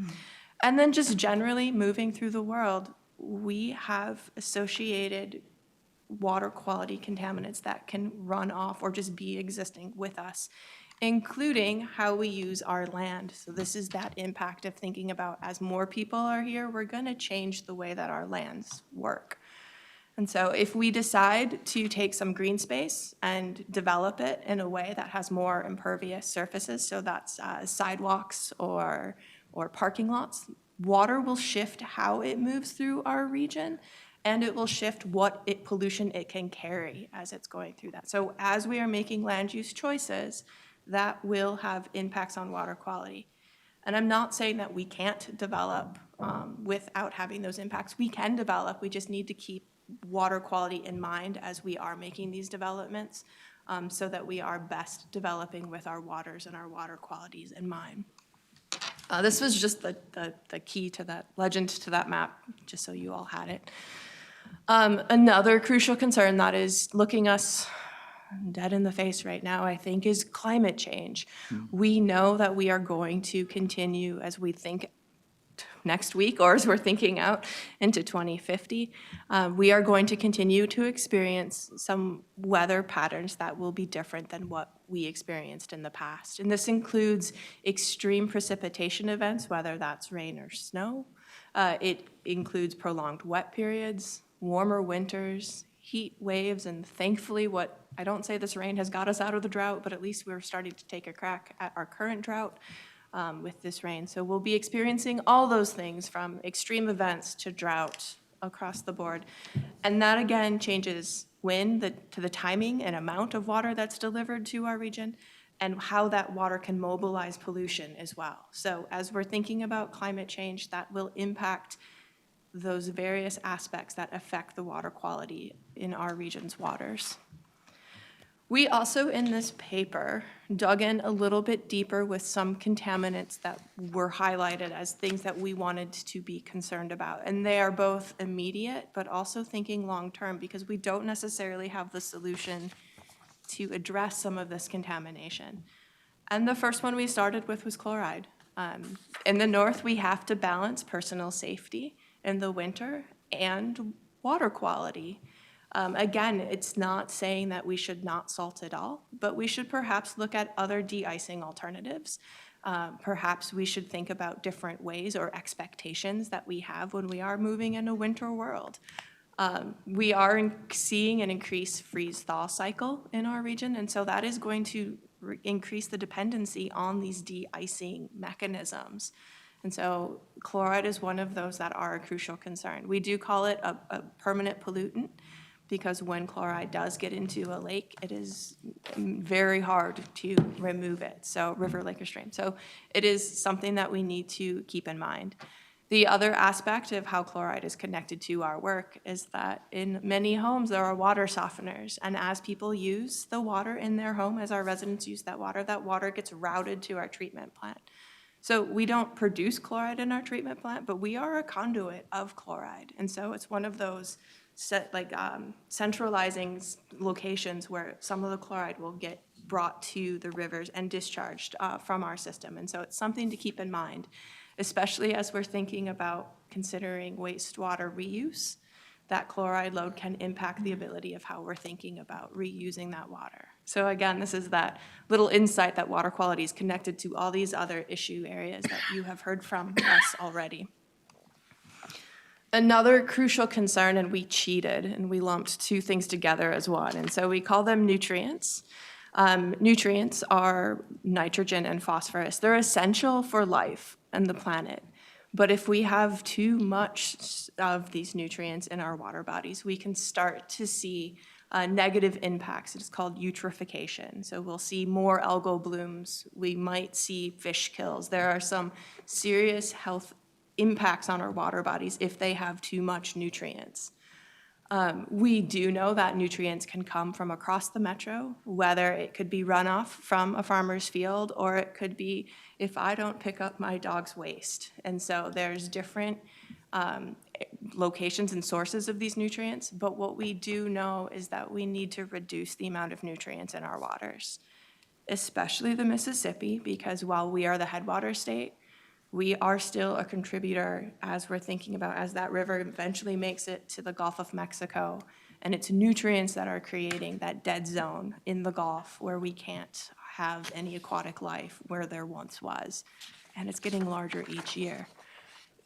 And then just generally moving through the world, we have associated water quality contaminants that can run off or just be existing with us, including how we use our land. So this is that impact of thinking about as more people are here, we're going to change the way that our lands work. And so if we decide to take some green space and develop it in a way that has more impervious surfaces, so that's sidewalks or parking lots, water will shift how it moves through our region, and it will shift what pollution it can carry as it's going through that. So as we are making land use choices, that will have impacts on water quality. And I'm not saying that we can't develop without having those impacts. We can develop, we just need to keep water quality in mind as we are making these developments so that we are best developing with our waters and our water qualities in mind. This was just the key to that legend to that map, just so you all had it. Another crucial concern that is looking us dead in the face right now, I think, is climate change. We know that we are going to continue as we think next week, or as we're thinking out into 2050, we are going to continue to experience some weather patterns that will be different than what we experienced in the past. And this includes extreme precipitation events, whether that's rain or snow. It includes prolonged wet periods, warmer winters, heat waves, and thankfully I don't say this rain has got us out of the drought, but at least we're starting to take a crack at our current drought with this rain. So we'll be experiencing all those things, from extreme events to drought across the board. And that again changes to the timing and amount of water that's delivered to our region, and how that water can mobilize pollution as well. So as we're thinking about climate change, that will impact those various aspects that affect the water quality in our region's waters. We also, in this paper, dug in a little bit deeper with some contaminants that were highlighted as things that we wanted to be concerned about. And they are both immediate, but also thinking long-term, because we don't necessarily have the solution to address some of this contamination. And the first one we started with was chloride. In the north, we have to balance personal safety in the winter and water quality. Again, it's not saying that we should not salt at all, but we should perhaps look at other de-icing alternatives. Perhaps we should think about different ways or expectations that we have when we are moving in a winter world. We are seeing an increased freeze-thaw cycle in our region, and so that is going to increase the dependency on these de-icing mechanisms. And so chloride is one of those that are a crucial concern. We do call it a permanent pollutant, because when chloride does get into a lake, it is very hard to remove it, so river, lake, or stream. So it is something that we need to keep in mind. The other aspect of how chloride is connected to our work is that in many homes, there are water softeners. And as people use the water in their home, as our residents use that water gets routed to our treatment plant. So we don't produce chloride in our treatment plant, but we are a conduit of chloride. And so it's one of those centralizing locations where some of the chloride will get brought to the rivers and discharged from our system. And so it's something to keep in mind, especially as we're thinking about considering wastewater reuse. That chloride load can impact the ability of how we're thinking about reusing that water. So again, this is that little insight that water quality is connected to all these other issue areas that you have heard from us already. Another crucial concern, and we cheated, and we lumped two things together as one, and so we call them nutrients. Nutrients are nitrogen and phosphorus. They're essential for life and the planet. But if we have too much of these nutrients in our water bodies, we can start to see negative impacts. It's called eutrophication. So we'll see more algal blooms. We might see fish kills. There are some serious health impacts on our water bodies if they have too much nutrients. We do know that nutrients can come from across the metro, whether it could be runoff from a farmer's field, or it could be if I don't pick up my dog's waste. And so there's different locations and sources of these nutrients, but what we do know is that we need to reduce the amount of nutrients in our waters, especially the Mississippi, because while we are the headwater state, we are still a contributor as we're thinking about as that river eventually makes it to the Gulf of Mexico, and it's nutrients that are creating that dead zone in the Gulf where we can't have any aquatic life where there once was, and it's getting larger each year.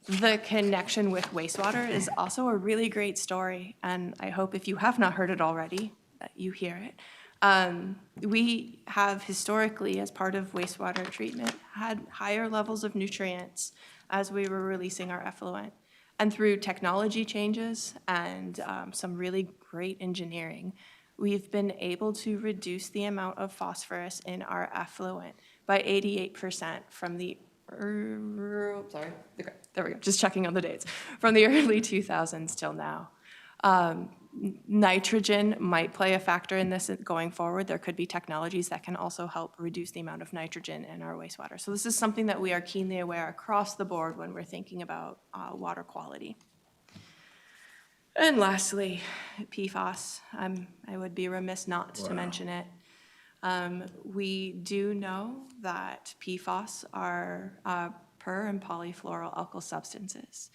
The connection with wastewater is also a really great story, and I hope if you have not heard it already, that you hear it. We have historically, as part of wastewater treatment, had higher levels of nutrients as we were releasing our effluent. And through technology changes and some really great engineering, we've been able to reduce the amount of phosphorus in our effluent by 88% from the, sorry, okay, there we go, just checking on the dates, from the early 2000s till now. Nitrogen might play a factor in this going forward. There could be technologies that can also help reduce the amount of nitrogen in our wastewater. So this is something that we are keenly aware across the board when we're thinking about water quality. And lastly, PFAS. I would be remiss not to mention it. We do know that PFAS are per and polyfluoroalkyl substances.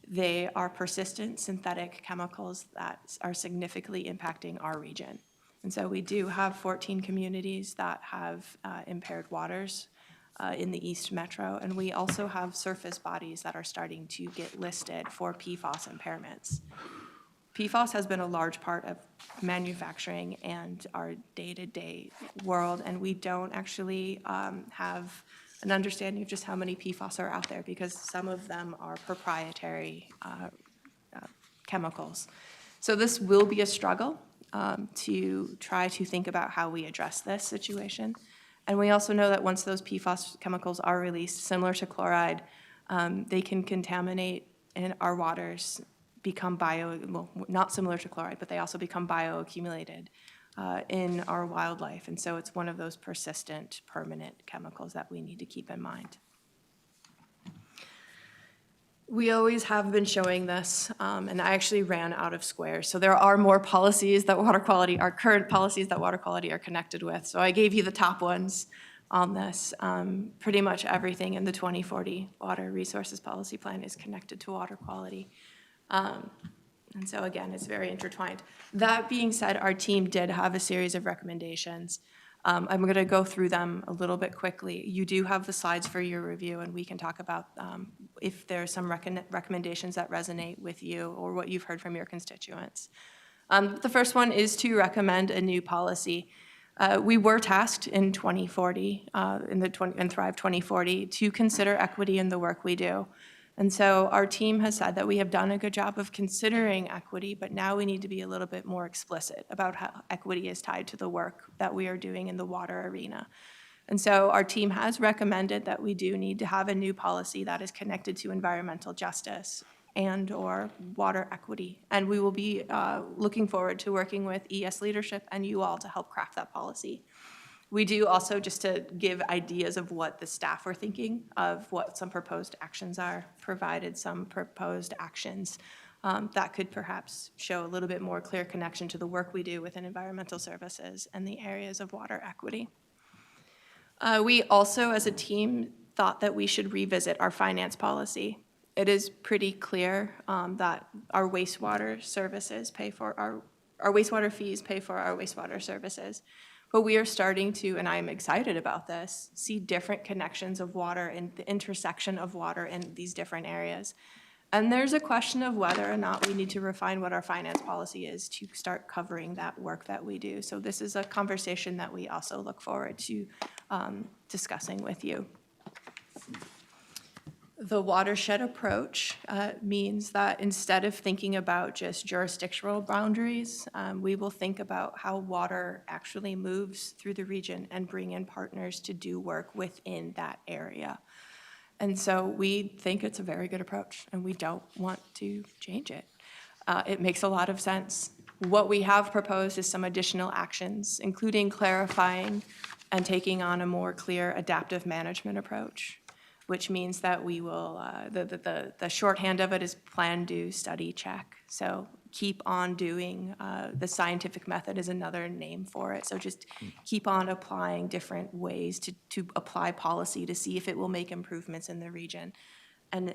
They are persistent synthetic chemicals that are significantly impacting our region. And so we do have 14 communities that have impaired waters in the East Metro, and we also have surface bodies that are starting to get listed for PFAS impairments. PFAS has been a large part of manufacturing and our day-to-day world, and we don't actually have an understanding of just how many PFAS are out there, because some of them are proprietary chemicals. So this will be a struggle to try to think about how we address this situation. And we also know that once those PFAS chemicals are released, similar to chloride, they can contaminate in our waters, become well, not similar to chloride, but they also become bioaccumulated in our wildlife. And so it's one of those persistent, permanent chemicals that we need to keep in mind. We always have been showing this, and I actually ran out of squares. So there are more policies that water quality, our current policies that water quality are connected with. So I gave you the top ones on this. Pretty much everything in the 2040 Water Resources Policy Plan is connected to water quality. And so again, it's very intertwined. That being said, our team did have a series of recommendations. I'm going to go through them a little bit quickly. You do have the slides for your review, and we can talk about if there are some recommendations that resonate with you or what you've heard from your constituents. The first one is to recommend a new policy. We were tasked in 2040, in Thrive 2040, to consider equity in the work we do. And so our team has said that we have done a good job of considering equity, but now we need to be a little bit more explicit about how equity is tied to the work that we are doing in the water arena. And so our team has recommended that we do need to have a new policy that is connected to environmental justice and/or water equity. And we will be looking forward to working with ES leadership and you all to help craft that policy. We do also, just to give ideas of what the staff are thinking of what some proposed actions are, provided some proposed actions that could perhaps show a little bit more clear connection to the work we do within environmental services and the areas of water equity. We also, as a team, thought that we should revisit our finance policy. It is pretty clear that our wastewater services pay for our wastewater fees pay for our wastewater services. But we are starting to, and I'm excited about this, see different connections of water and the intersection of water in these different areas. And there's a question of whether or not we need to refine what our finance policy is to start covering that work that we do. So this is a conversation that we also look forward to discussing with you. The watershed approach means that instead of thinking about just jurisdictional boundaries, we will think about how water actually moves through the region and bring in partners to do work within that area. And so we think it's a very good approach, and we don't want to change it. It makes a lot of sense. What we have proposed is some additional actions, including clarifying and taking on a more clear adaptive management approach, which means that we will, the shorthand of it is plan, do, study, check. So keep on doing, the scientific method is another name for it. So just keep on applying different ways to apply policy to see if it will make improvements in the region, and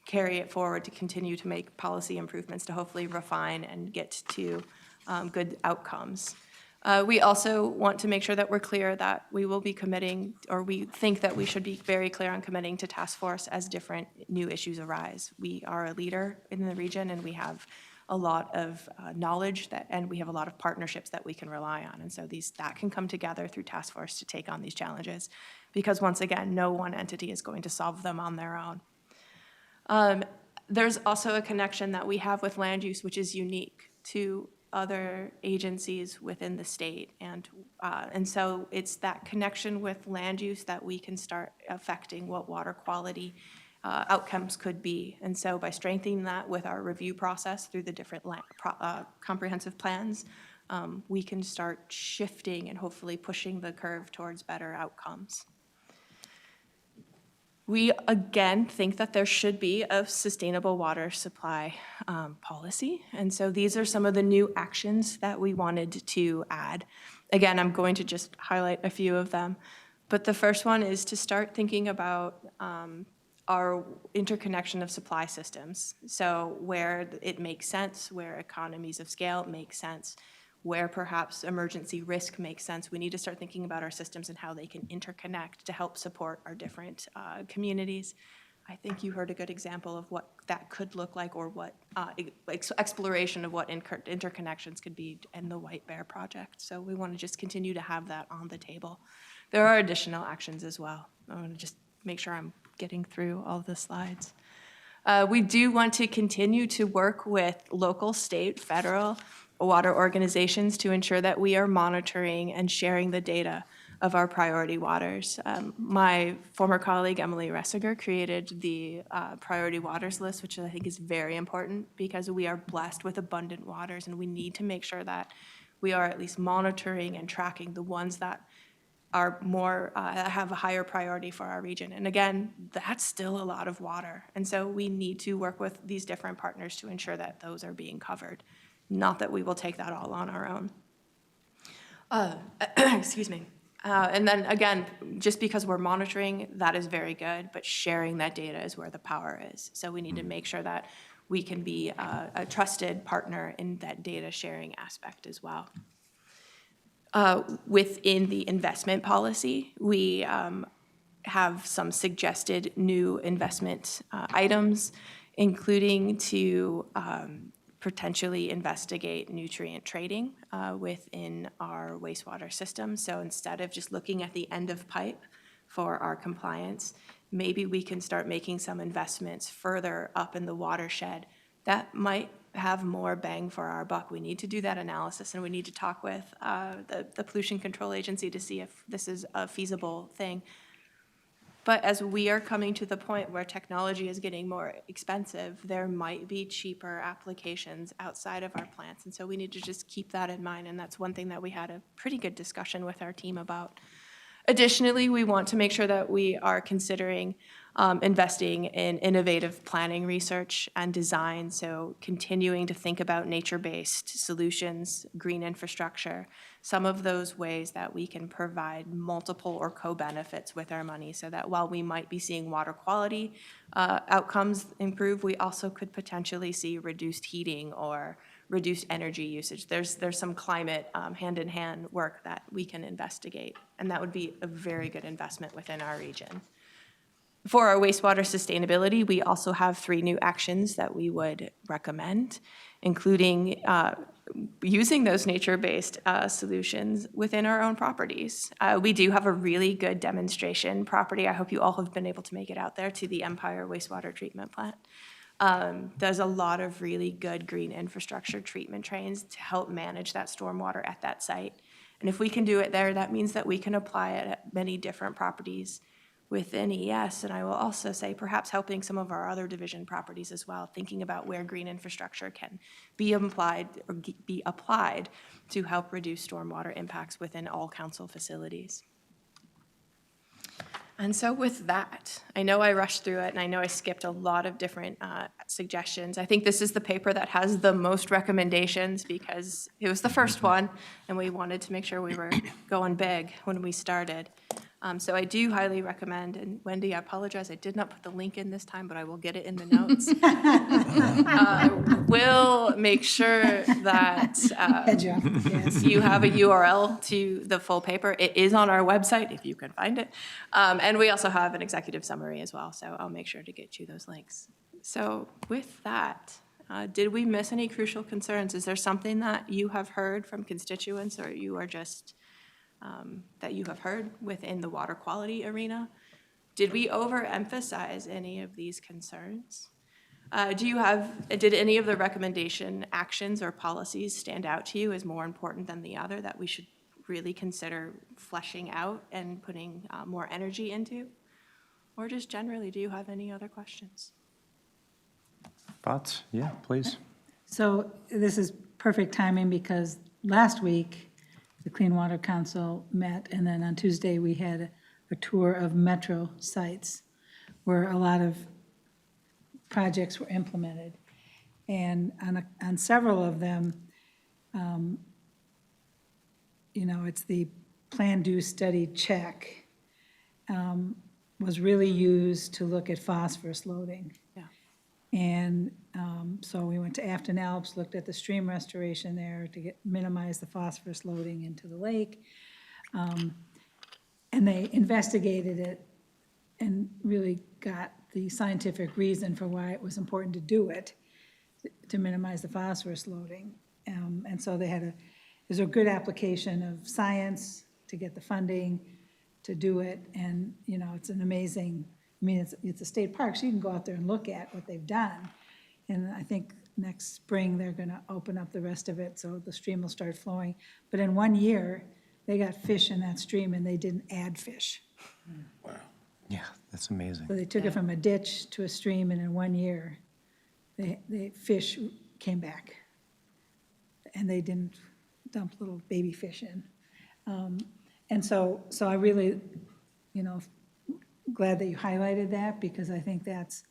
carry it forward to continue to make policy improvements to hopefully refine and get to good outcomes. We also want to make sure that we're clear that we will be committing, or we think that we should be very clear on committing to task force as different new issues arise. We are a leader in the region, and we have a lot of knowledge and we have a lot of partnerships that we can rely on. And so that can come together through task force to take on these challenges, because once again, no one entity is going to solve them on their own. There's also a connection that we have with land use, which is unique to other agencies within the state. And so it's that connection with land use that we can start affecting what water quality outcomes could be. And so by strengthening that with our review process through the different comprehensive plans, we can start shifting and hopefully pushing the curve towards better outcomes. We, again, think that there should be a sustainable water supply policy. And so these are some of the new actions that we wanted to add. Again, I'm going to just highlight a few of them. But the first one is to start thinking about our interconnection of supply systems. So where it makes sense, where economies of scale make sense, where perhaps emergency risk makes sense, we need to start thinking about our systems and how they can interconnect to help support our different communities. I think you heard a good example of what that could look like, or what exploration of what interconnections could be in the White Bear project. So we want to just continue to have that on the table. There are additional actions as well. I want to just make sure I'm getting through all the slides. We do want to continue to work with local, state, federal water organizations to ensure that we are monitoring and sharing the data of our priority waters. My former colleague, Emily Ressiger, created the priority waters list, which I think is very important because we are blessed with abundant waters, and we need to make sure that we are at least monitoring and tracking the ones that are more, have a higher priority for our region. And again, that's still a lot of water. And so we need to work with these different partners to ensure that those are being covered. Not that we will take that all on our own. Excuse me. And then again, just because we're monitoring, that is very good, but sharing that data is where the power is. So we need to make sure that we can be a trusted partner in that data sharing aspect as well. Within the investment policy, we have some suggested new investment items, including to potentially investigate nutrient trading within our wastewater system. So instead of just looking at the end of pipe for our compliance, maybe we can start making some investments further up in the watershed that might have more bang for our buck. We need to do that analysis, and we need to talk with the Pollution Control Agency to see if this is a feasible thing. But as we are coming to the point where technology is getting more expensive, there might be cheaper applications outside of our plants. And so we need to just keep that in mind. And that's one thing that we had a pretty good discussion with our team about. Additionally, we want to make sure that we are considering investing in innovative planning research and design, so continuing to think about nature-based solutions, green infrastructure, some of those ways that we can provide multiple or co-benefits with our money, so that while we might be seeing water quality outcomes improve, we also could potentially see reduced heating or reduced energy usage. There's some climate hand-in-hand work that we can investigate, and that would be a very good investment within our region. For our wastewater sustainability, we also have 3 new actions that we would recommend, including using those nature-based solutions within our own properties. We do have a really good demonstration property. I hope you all have been able to make it out there to the Empire Wastewater Treatment Plant. There's a lot of really good green infrastructure treatment trains to help manage that stormwater at that site. And if we can do it there, that means that we can apply it at many different properties within ES. And I will also say perhaps helping some of our other division properties as well, thinking about where green infrastructure can be applied to help reduce stormwater impacts within all council facilities. And so with that, I know I rushed through it, and I know I skipped a lot of different suggestions. I think this is the paper that has the most recommendations because it was the first one, and we wanted to make sure we were going big when we started. So I do highly recommend, and Wendy, I apologize, I did not put the link in this time, but I will get it in the notes. We'll make sure that Good job. Yes. you have a URL to the full paper. It is on our website if you can find it. And we also have an executive summary as well, so I'll make sure to get you those links. So with that, did we miss any crucial concerns? Is there something that you have heard from constituents, or you are just that you have heard within the water quality arena? Did we overemphasize any of these concerns? Did any of the recommendation actions or policies stand out to you as more important than the other that we should really consider fleshing out and putting more energy into? Or just generally, do you have any other questions? Thoughts? Yeah, please. So this is perfect timing because last week, the Clean Water Council met, and then on Tuesday, we had a tour of Metro sites where a lot of projects were implemented. And on several of them, you know, it's the plan, do, study, check, was really used to look at phosphorus loading. Yeah. And so we went to Afton Alps, looked at the stream restoration there to minimize the phosphorus loading into the lake. And they investigated it and really got the scientific reason for why it was important to do it, to minimize the phosphorus loading. And so there's a good application of science to get the funding to do it. And, you know, it's an amazing, I mean, it's a state park, so you can go out there and look at what they've done. And I think next spring, they're gonna open up the rest of it, so the stream will start flowing. But in 1 year, they got fish in that stream and they didn't add fish. Yeah, that's amazing. So they took it from a ditch to a stream, and in 1 year, the fish came back. And they didn't dump little baby fish in. And so I really, you know, glad that you highlighted that, because I think that's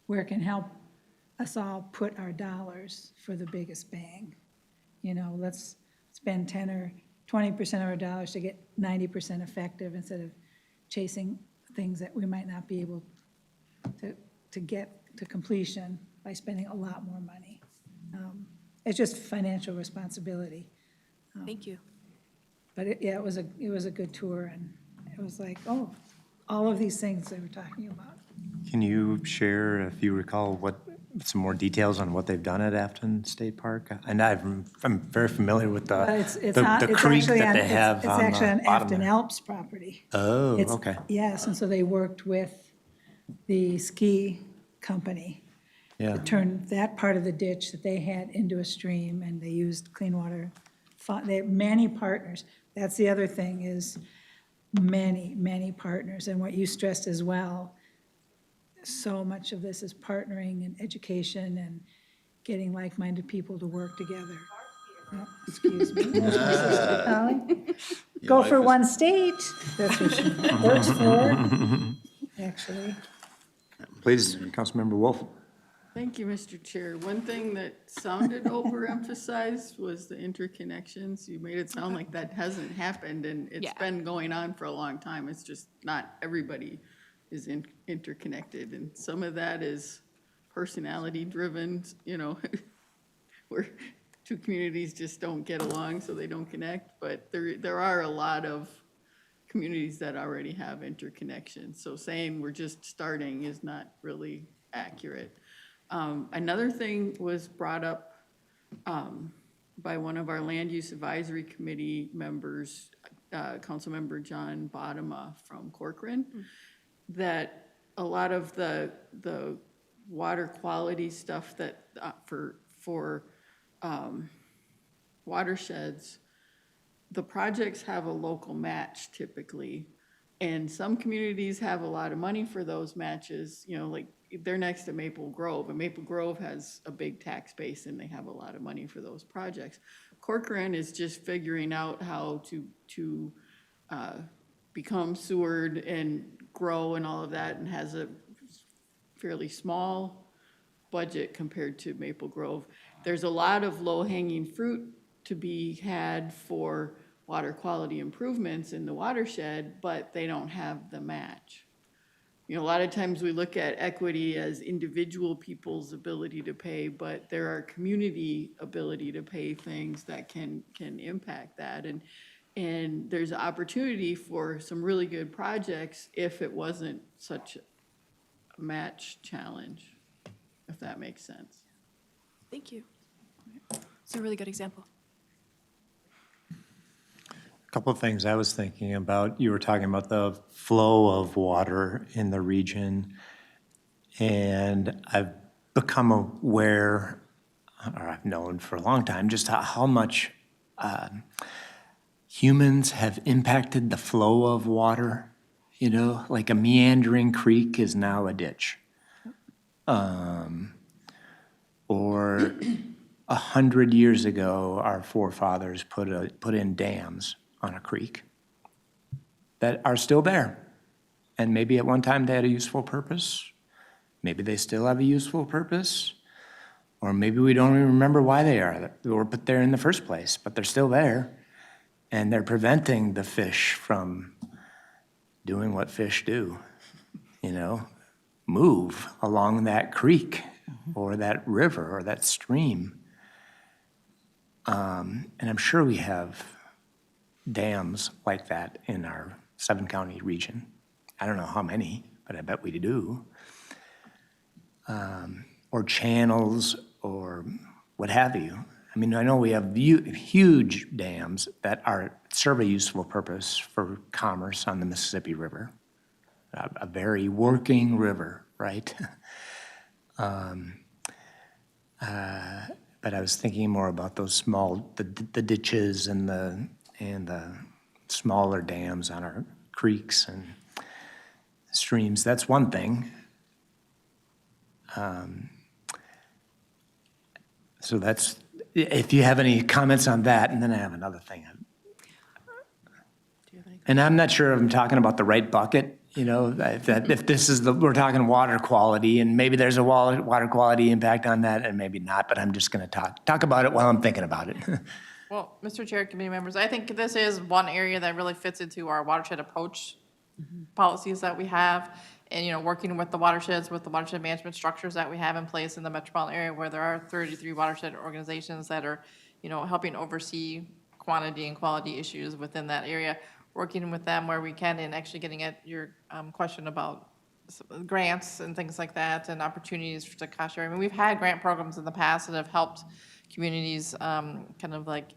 where it can help us all put our dollars for the biggest bang. You know, let's spend 10 or 20% of our dollars to get 90% effective instead of chasing things that we might not be able to get to completion by spending a lot more money. It's just financial responsibility. Thank you. But it was a good tour, and it was like, oh, all of these things they were talking about. Can you share, if you recall, some more details on what they've done at Afton State Park? And I'm very familiar with But the creek that they have It's on the actually on bottom Afton there. Alps property. Oh, It's- okay. Yes, and so they worked with the ski company. Yeah. Turned that part of the ditch that they had into a stream, and they used clean water. They have many partners. That's the other thing, is many partners. And what you stressed as well, so much of this is partnering and education and getting like-minded people to work together. Oh, excuse me. That's my sister, Holly. Go for one state. That's what she works for, actually. Please, Councilmember Wolf. Thank you, Mr. Chair. One thing that sounded overemphasized was the interconnections. You made it sound like that hasn't happened, and it's Yeah. been going on for a long time. It's just not everybody is interconnected, and some of that is personality-driven, you know, where two communities just don't get along, so they don't connect. But there are a lot of communities that already have interconnections. So saying we're just starting is not really accurate. Another thing was brought up by one of our Land Use Advisory Committee members, Councilmember John Bodema from Corcoran, that a lot of the water quality stuff that for watersheds, the projects have a local match typically, and some communities have a lot of money for those matches, you know, like they're next to Maple Grove, and Maple Grove has a big tax base and they have a lot of money for those projects. Corcoran is just figuring out how to become sewered and grow and all of that, and has a fairly small budget compared to Maple Grove. There's a lot of low-hanging fruit to be had for water quality improvements in the watershed, but they don't have the match. You know, a lot of times we look at equity as individual people's ability to pay, but there are community ability to pay things that can impact that. And there's an opportunity for some really good projects if it wasn't such a match challenge, if that makes sense. Thank you. It's a really good example. Couple of things I was thinking about. You were talking about the flow of water in the region, and I've become aware, or I've known for a long time, just how much humans have impacted the flow of water. You know, like a meandering creek is now a ditch. Or 100 years ago, our forefathers put in dams on a creek that are still there. and maybe at one time they had a useful purpose. Maybe they still have a useful purpose. Or maybe we don't even remember why they were put there in the first place, but they're still there. And they're preventing the fish from doing what fish do, move along that creek or that river or that stream. And I'm sure we have dams like that in our 7-county region. I don't know how many, but I bet we do. Or channels or what have you. I mean, I know we have huge dams that serve a useful purpose for commerce on the Mississippi River, a very working river, right? But I was thinking more about those the ditches and the smaller dams on our creeks and streams. That's one thing. So that's, if you have any comments on that, and then I have another thing. And I'm not sure if I'm talking about the right bucket, if this is we're talking water quality, and maybe there's a water quality impact on that, and maybe not, but I'm just gonna talk about it while I'm thinking about it. Well, Mr. Chair, committee members, I think this is one area that really fits into our watershed approach policies that we have. And, working with the watersheds, with the watershed management structures that we have in place in the metropolitan area, where there are 33 watershed organizations that are, helping oversee quantity and quality issues within that area, working with them where we can, and actually getting at your question about grants and things like that, and opportunities to cost share. I mean, we've had grant programs in the past that have helped communities kind of like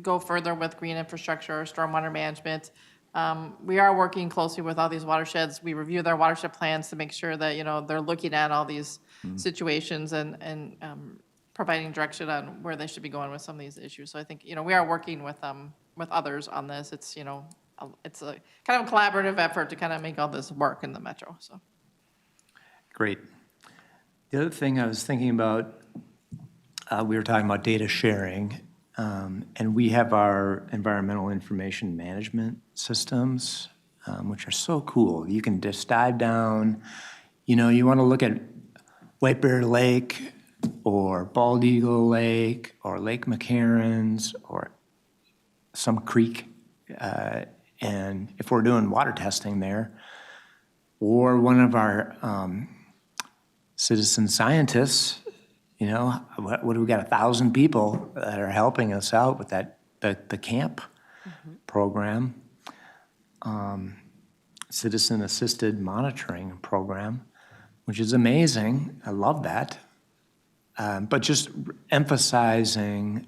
go further with green infrastructure or stormwater management. We are working closely with all these watersheds. We review their watershed plans to make sure that, they're looking at all these situations and providing direction on where they should be going with some of these issues. So I think, we are working with others on this. It's, it's a kind of a collaborative effort to kind of make all this work in the metro, so. Great. The other thing I was thinking about, we were talking about data sharing, and we have our environmental information management systems, which are so cool. You can just dive down, you want to look at White Bear Lake or Bald Eagle Lake or Lake McCarran's or some creek, and if we're doing water testing there, or one of our citizen scientists, what do we got, 1,000 people that are helping us out with the camp program, citizen assisted monitoring program, which is amazing. I love that. But just emphasizing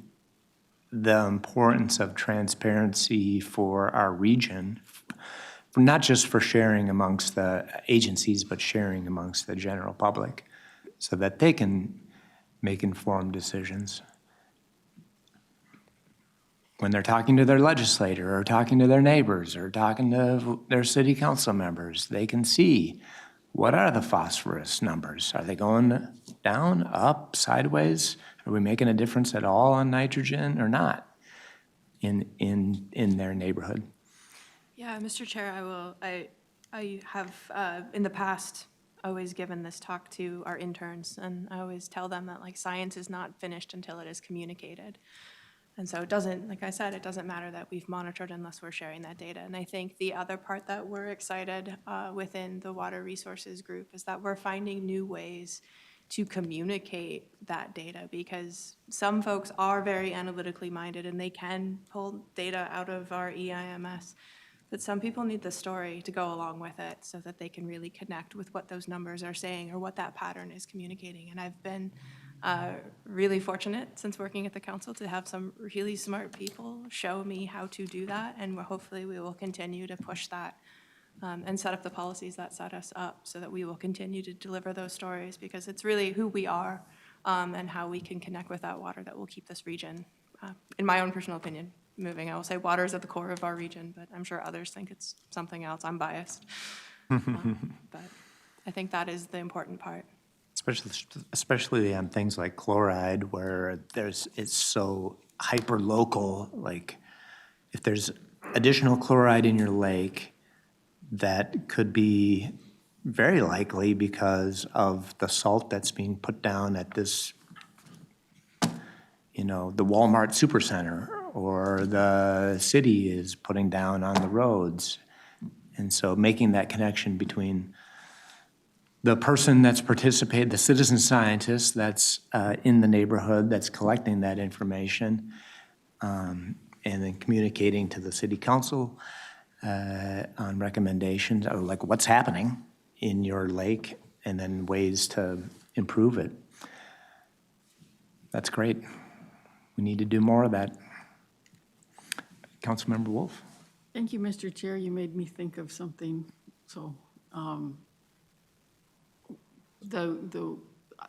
the importance of transparency for our region, not just for sharing amongst the agencies, but sharing amongst the general public so that they can make informed decisions. When they're talking to their legislator or talking to their neighbors or talking to their city council members, they can see what are the phosphorus numbers? Are they going down, up, sideways? Are we making a difference at all on nitrogen or not in their neighborhood? Yeah, Mr. Chair, I have in the past always given this talk to our interns, and I always tell them that science is not finished until it is communicated. And so it doesn't, like I said, it doesn't matter that we've monitored unless we're sharing that data. And I think the other part that we're excited within the water resources group is that we're finding new ways to communicate that data, because some folks are very analytically minded and they can pull data out of our EIMS, but some people need the story to go along with it so that they can really connect with what those numbers are saying or what that pattern is communicating. And I've been really fortunate since working at the council to have some really smart people show me how to do that, and hopefully we will continue to push that and set up the policies that set us up so that we will continue to deliver those stories, because it's really who we are and how we can connect with that water that will keep this region, in my own personal opinion, moving. I will say water is at the core of our region, but I'm sure others think it's something else. I'm biased. But I think that is the important part. Especially on things like chloride, where it's so hyper local. Like if there's additional chloride in your lake, that could be very likely because of the salt that's being put down at this, you know, the Walmart Supercenter, or the city is putting down on the roads. And so making that connection between the person that's participated, the citizen scientist that's in the neighborhood that's collecting that information, and then communicating to the city council on recommendations of like what's happening in your lake and then ways to improve it. That's great. We need to do more of that. Councilmember Wolf? Thank you, Mr. Chair. You made me think of something. So,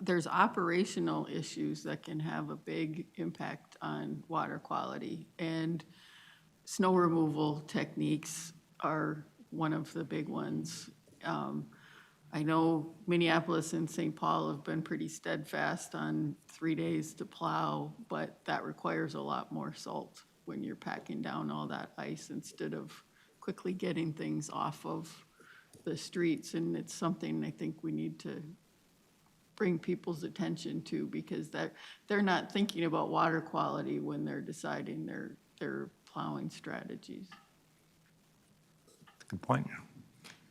there's operational issues that can have a big impact on water quality, and snow removal techniques are one of the big ones. I know Minneapolis and St. Paul have been pretty steadfast on 3 days to plow, but that requires a lot more salt when you're packing down all that ice instead of quickly getting things off of the streets. And it's something I think we need to bring people's attention to, because they're not thinking about water quality when they're deciding their plowing strategies. Good point.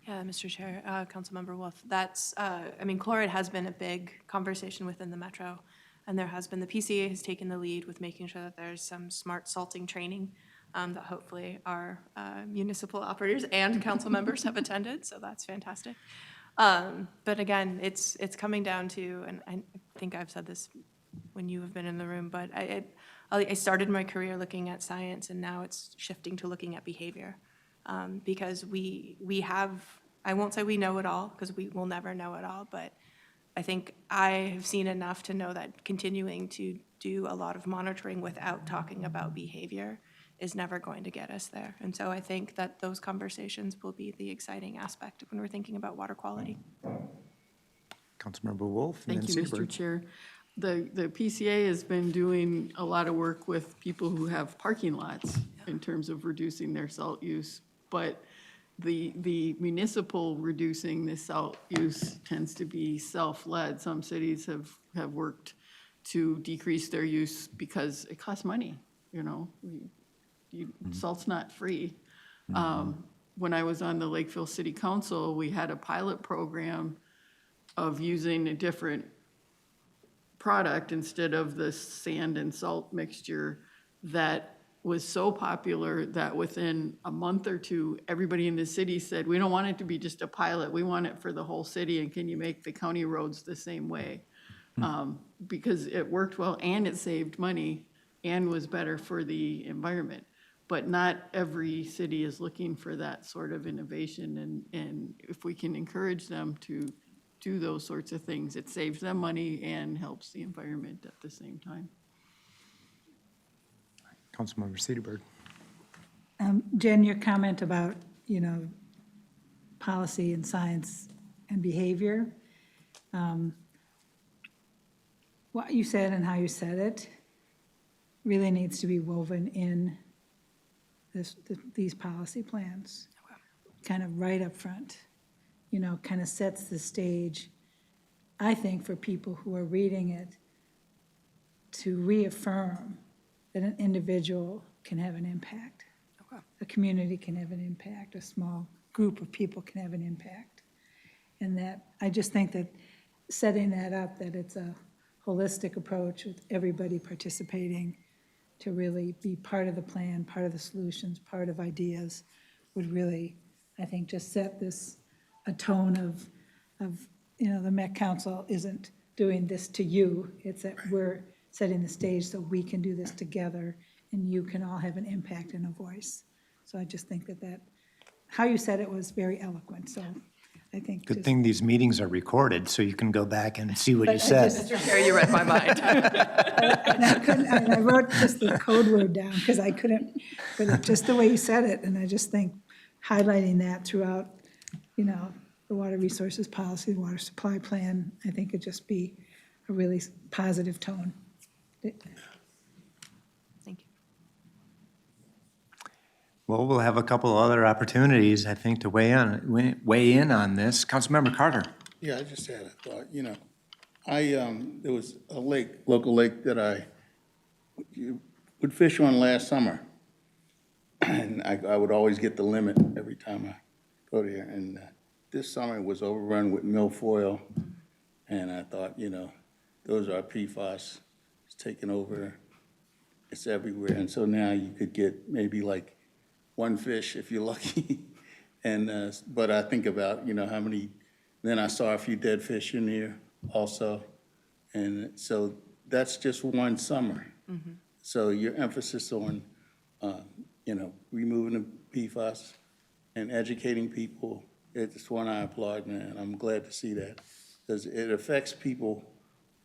Yeah, Mr. Chair, Councilmember Wolf, that's, I mean, chloride has been a big conversation within the metro, and there has been, the PCA has taken the lead with making sure that there's some smart salting training that hopefully our municipal operators and council members have attended, so that's fantastic. But again, it's coming down to, and I think I've said this when you have been in the room, but I started my career looking at science, and now it's shifting to looking at behavior. Because we have, I won't say we know it all, because we will never know it all, but I think I have seen enough to know that continuing to do a lot of monitoring without talking about behavior is never going to get us there. And so I think that those conversations will be the exciting aspect when we're thinking about water quality. Councilmember Wolf, and Thank then you, Mr. Seaberg. Chair. The PCA has been doing a lot of work with people who have parking lots in terms of reducing their salt use. But the municipal reducing the salt use tends to be self-led. Some cities have worked to decrease their use because it costs money, you know. Salt's not free. When I was on the Lakeville City Council, we had a pilot program of using a different product instead of the sand and salt mixture that was so popular that within a month or two, everybody in the city said, we don't want it to be just a pilot, we want it for the whole city, and can you make the county roads the same way? Because it worked well, and it saved money, and was better for the environment. But not every city is looking for that sort of innovation, and if we can encourage them to do those sorts of things, it saves them money and helps the environment at the same time. Councilmember Seaberg. Jen, your comment about, you know, policy and science and behavior, what you said and how you said it really needs to be woven in these policy plans, kind of right up front, you know, kind of sets the stage, I think, for people who are reading it to reaffirm that an individual can have an impact. Okay. A community can have an impact, a small group of people can have an impact. And that, I just think that setting that up, that it's a holistic approach with everybody participating to really be part of the plan, part of the solutions, part of ideas, would really, I think, just set this, a tone of, you know, the Met Council isn't doing this to you, it's that we're setting the stage so we can do this together and you can all have an impact and a voice. So I just think that how you said it was very eloquent, so I think. Good just- thing these meetings are recorded, so you can go back and see what But you I said. just- Mr. Chair, you read my mind. And I couldn't, and I wrote just the code word down because I couldn't, but just the way you said it, and I just think highlighting that throughout, you know, the water resources policy, the water supply plan, I think it'd just be a really positive tone. Thank you. Well, we'll have a couple of other opportunities, I think, to weigh in on this. Councilmember Carter. Yeah, I just had a thought, there was a lake, local lake that I would fish on last summer. And I would always get the limit every time I go there. And this summer it was overrun with milfoil. And I thought, those are PFAS. It's taking over. It's everywhere. And so now you could get maybe like one fish if you're lucky. And, but I think about, how many, then I saw a few dead fish in there also. And so that's just one summer. So your emphasis on, removing the PFAS and educating people, it's one I applaud, man. I'm glad to see that. Because it affects people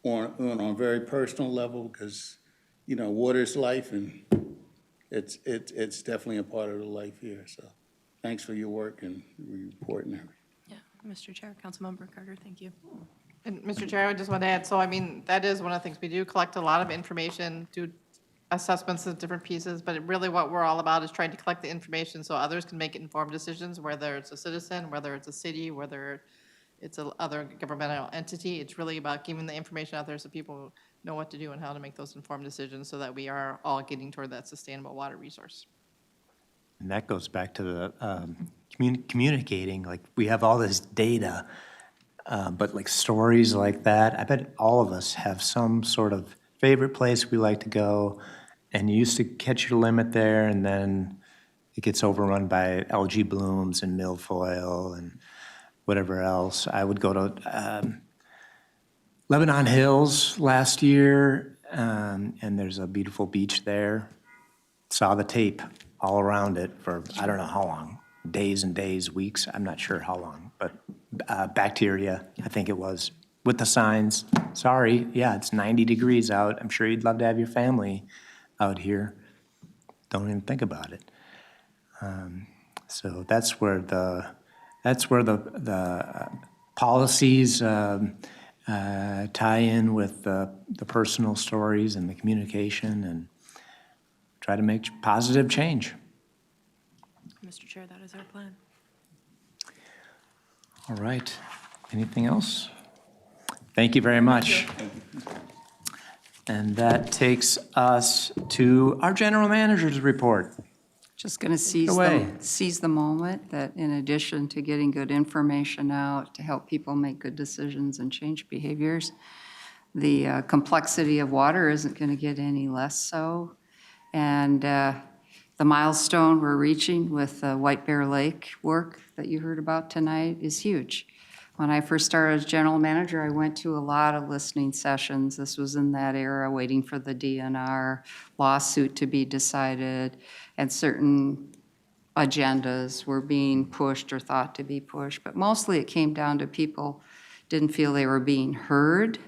on a very personal level because, water is life and it's definitely a part of the life here. So thanks for your work and report and everything. Yeah, Mr. Chair, Councilmember Carter, thank you. And Mr. Chair, I just want to add, so I mean, that is one of the things, we do collect a lot of information, do assessments of different pieces, but really what we're all about is trying to collect the information so others can make informed decisions, whether it's a citizen, whether it's a city, whether it's a other governmental entity. It's really about giving the information out there so people know what to do and how to make those informed decisions so that we are all getting toward that sustainable water resource. And that goes back to the communicating, like we have all this data, but like stories like that, I bet all of us have some sort of favorite place we like to go, and you used to catch your limit there, and then it gets overrun by algae blooms and milfoil and whatever else. I would go to Lebanon Hills last year, and there's a beautiful beach there. Saw the tape all around it for I don't know how long, days and days, weeks, I'm not sure how long, but bacteria, I think it was, with the signs, sorry, yeah, it's 90 degrees out. I'm sure you'd love to have your family out here. Don't even think about it. So that's where the policies tie in with the personal stories and the communication and try to make positive change. Mr. Chair, that is our plan. All right. Anything else? Thank you very much. And that takes us to our general manager's report. Just going to seize the moment that in addition to getting good information out to help people make good decisions and change behaviors, the complexity of water isn't going to get any less so. And the milestone we're reaching with the White Bear Lake work that you heard about tonight is huge. When I first started as general manager, I went to a lot of listening sessions. This was in that era, waiting for the DNR lawsuit to be decided, and certain agendas were being pushed or thought to be pushed. But mostly it came down to people didn't feel they were being heard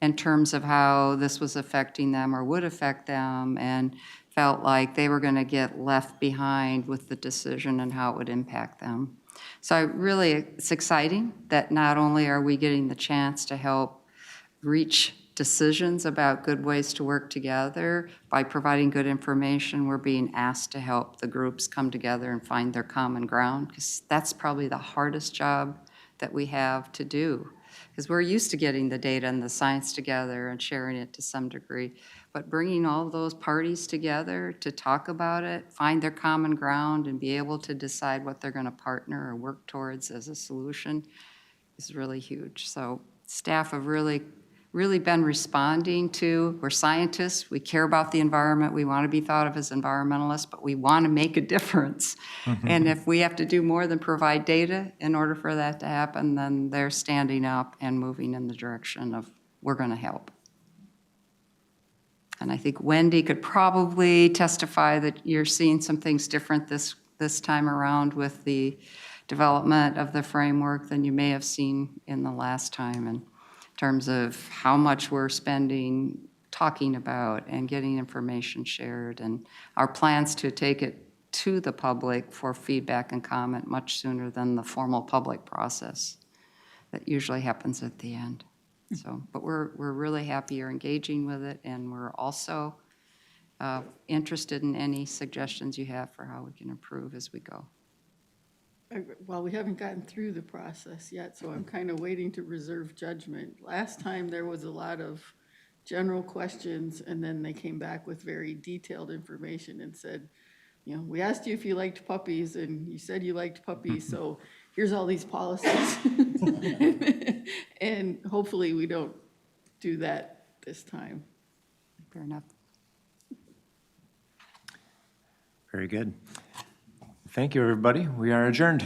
in terms of how this was affecting them or would affect them, and felt like they were going to get left behind with the decision and how it would impact them. So really, it's exciting that not only are we getting the chance to help reach decisions about good ways to work together by providing good information, we're being asked to help the groups come together and find their common ground, because that's probably the hardest job that we have to do, because we're used to getting the data and the science together and sharing it to some degree. But bringing all those parties together to talk about it, find their common ground, and be able to decide what they're going to partner or work towards as a solution is really huge. So staff have really been responding to, we're scientists, we care about the environment, we want to be thought of as environmentalists, but we want to make a difference. And if we have to do more than provide data in order for that to happen, then they're standing up and moving in the direction of, we're going to help. And I think Wendy could probably testify that you're seeing some things different this time around with the development of the framework than you may have seen in the last time, in terms of how much we're spending talking about and getting information shared, and our plans to take it to the public for feedback and comment much sooner than the formal public process that usually happens at the end. So, but we're really happy you're engaging with it, and we're also interested in any suggestions you have for how we can improve as we go. Well, we haven't gotten through the process yet, so I'm kind of waiting to reserve judgment. Last time, there was a lot of general questions, and then they came back with very detailed information and said, you know, we asked you if you liked puppies, and you said you liked puppies, so here's all these policies. And hopefully, we don't do that this time. Fair enough. Very good. Thank you, everybody. We are adjourned.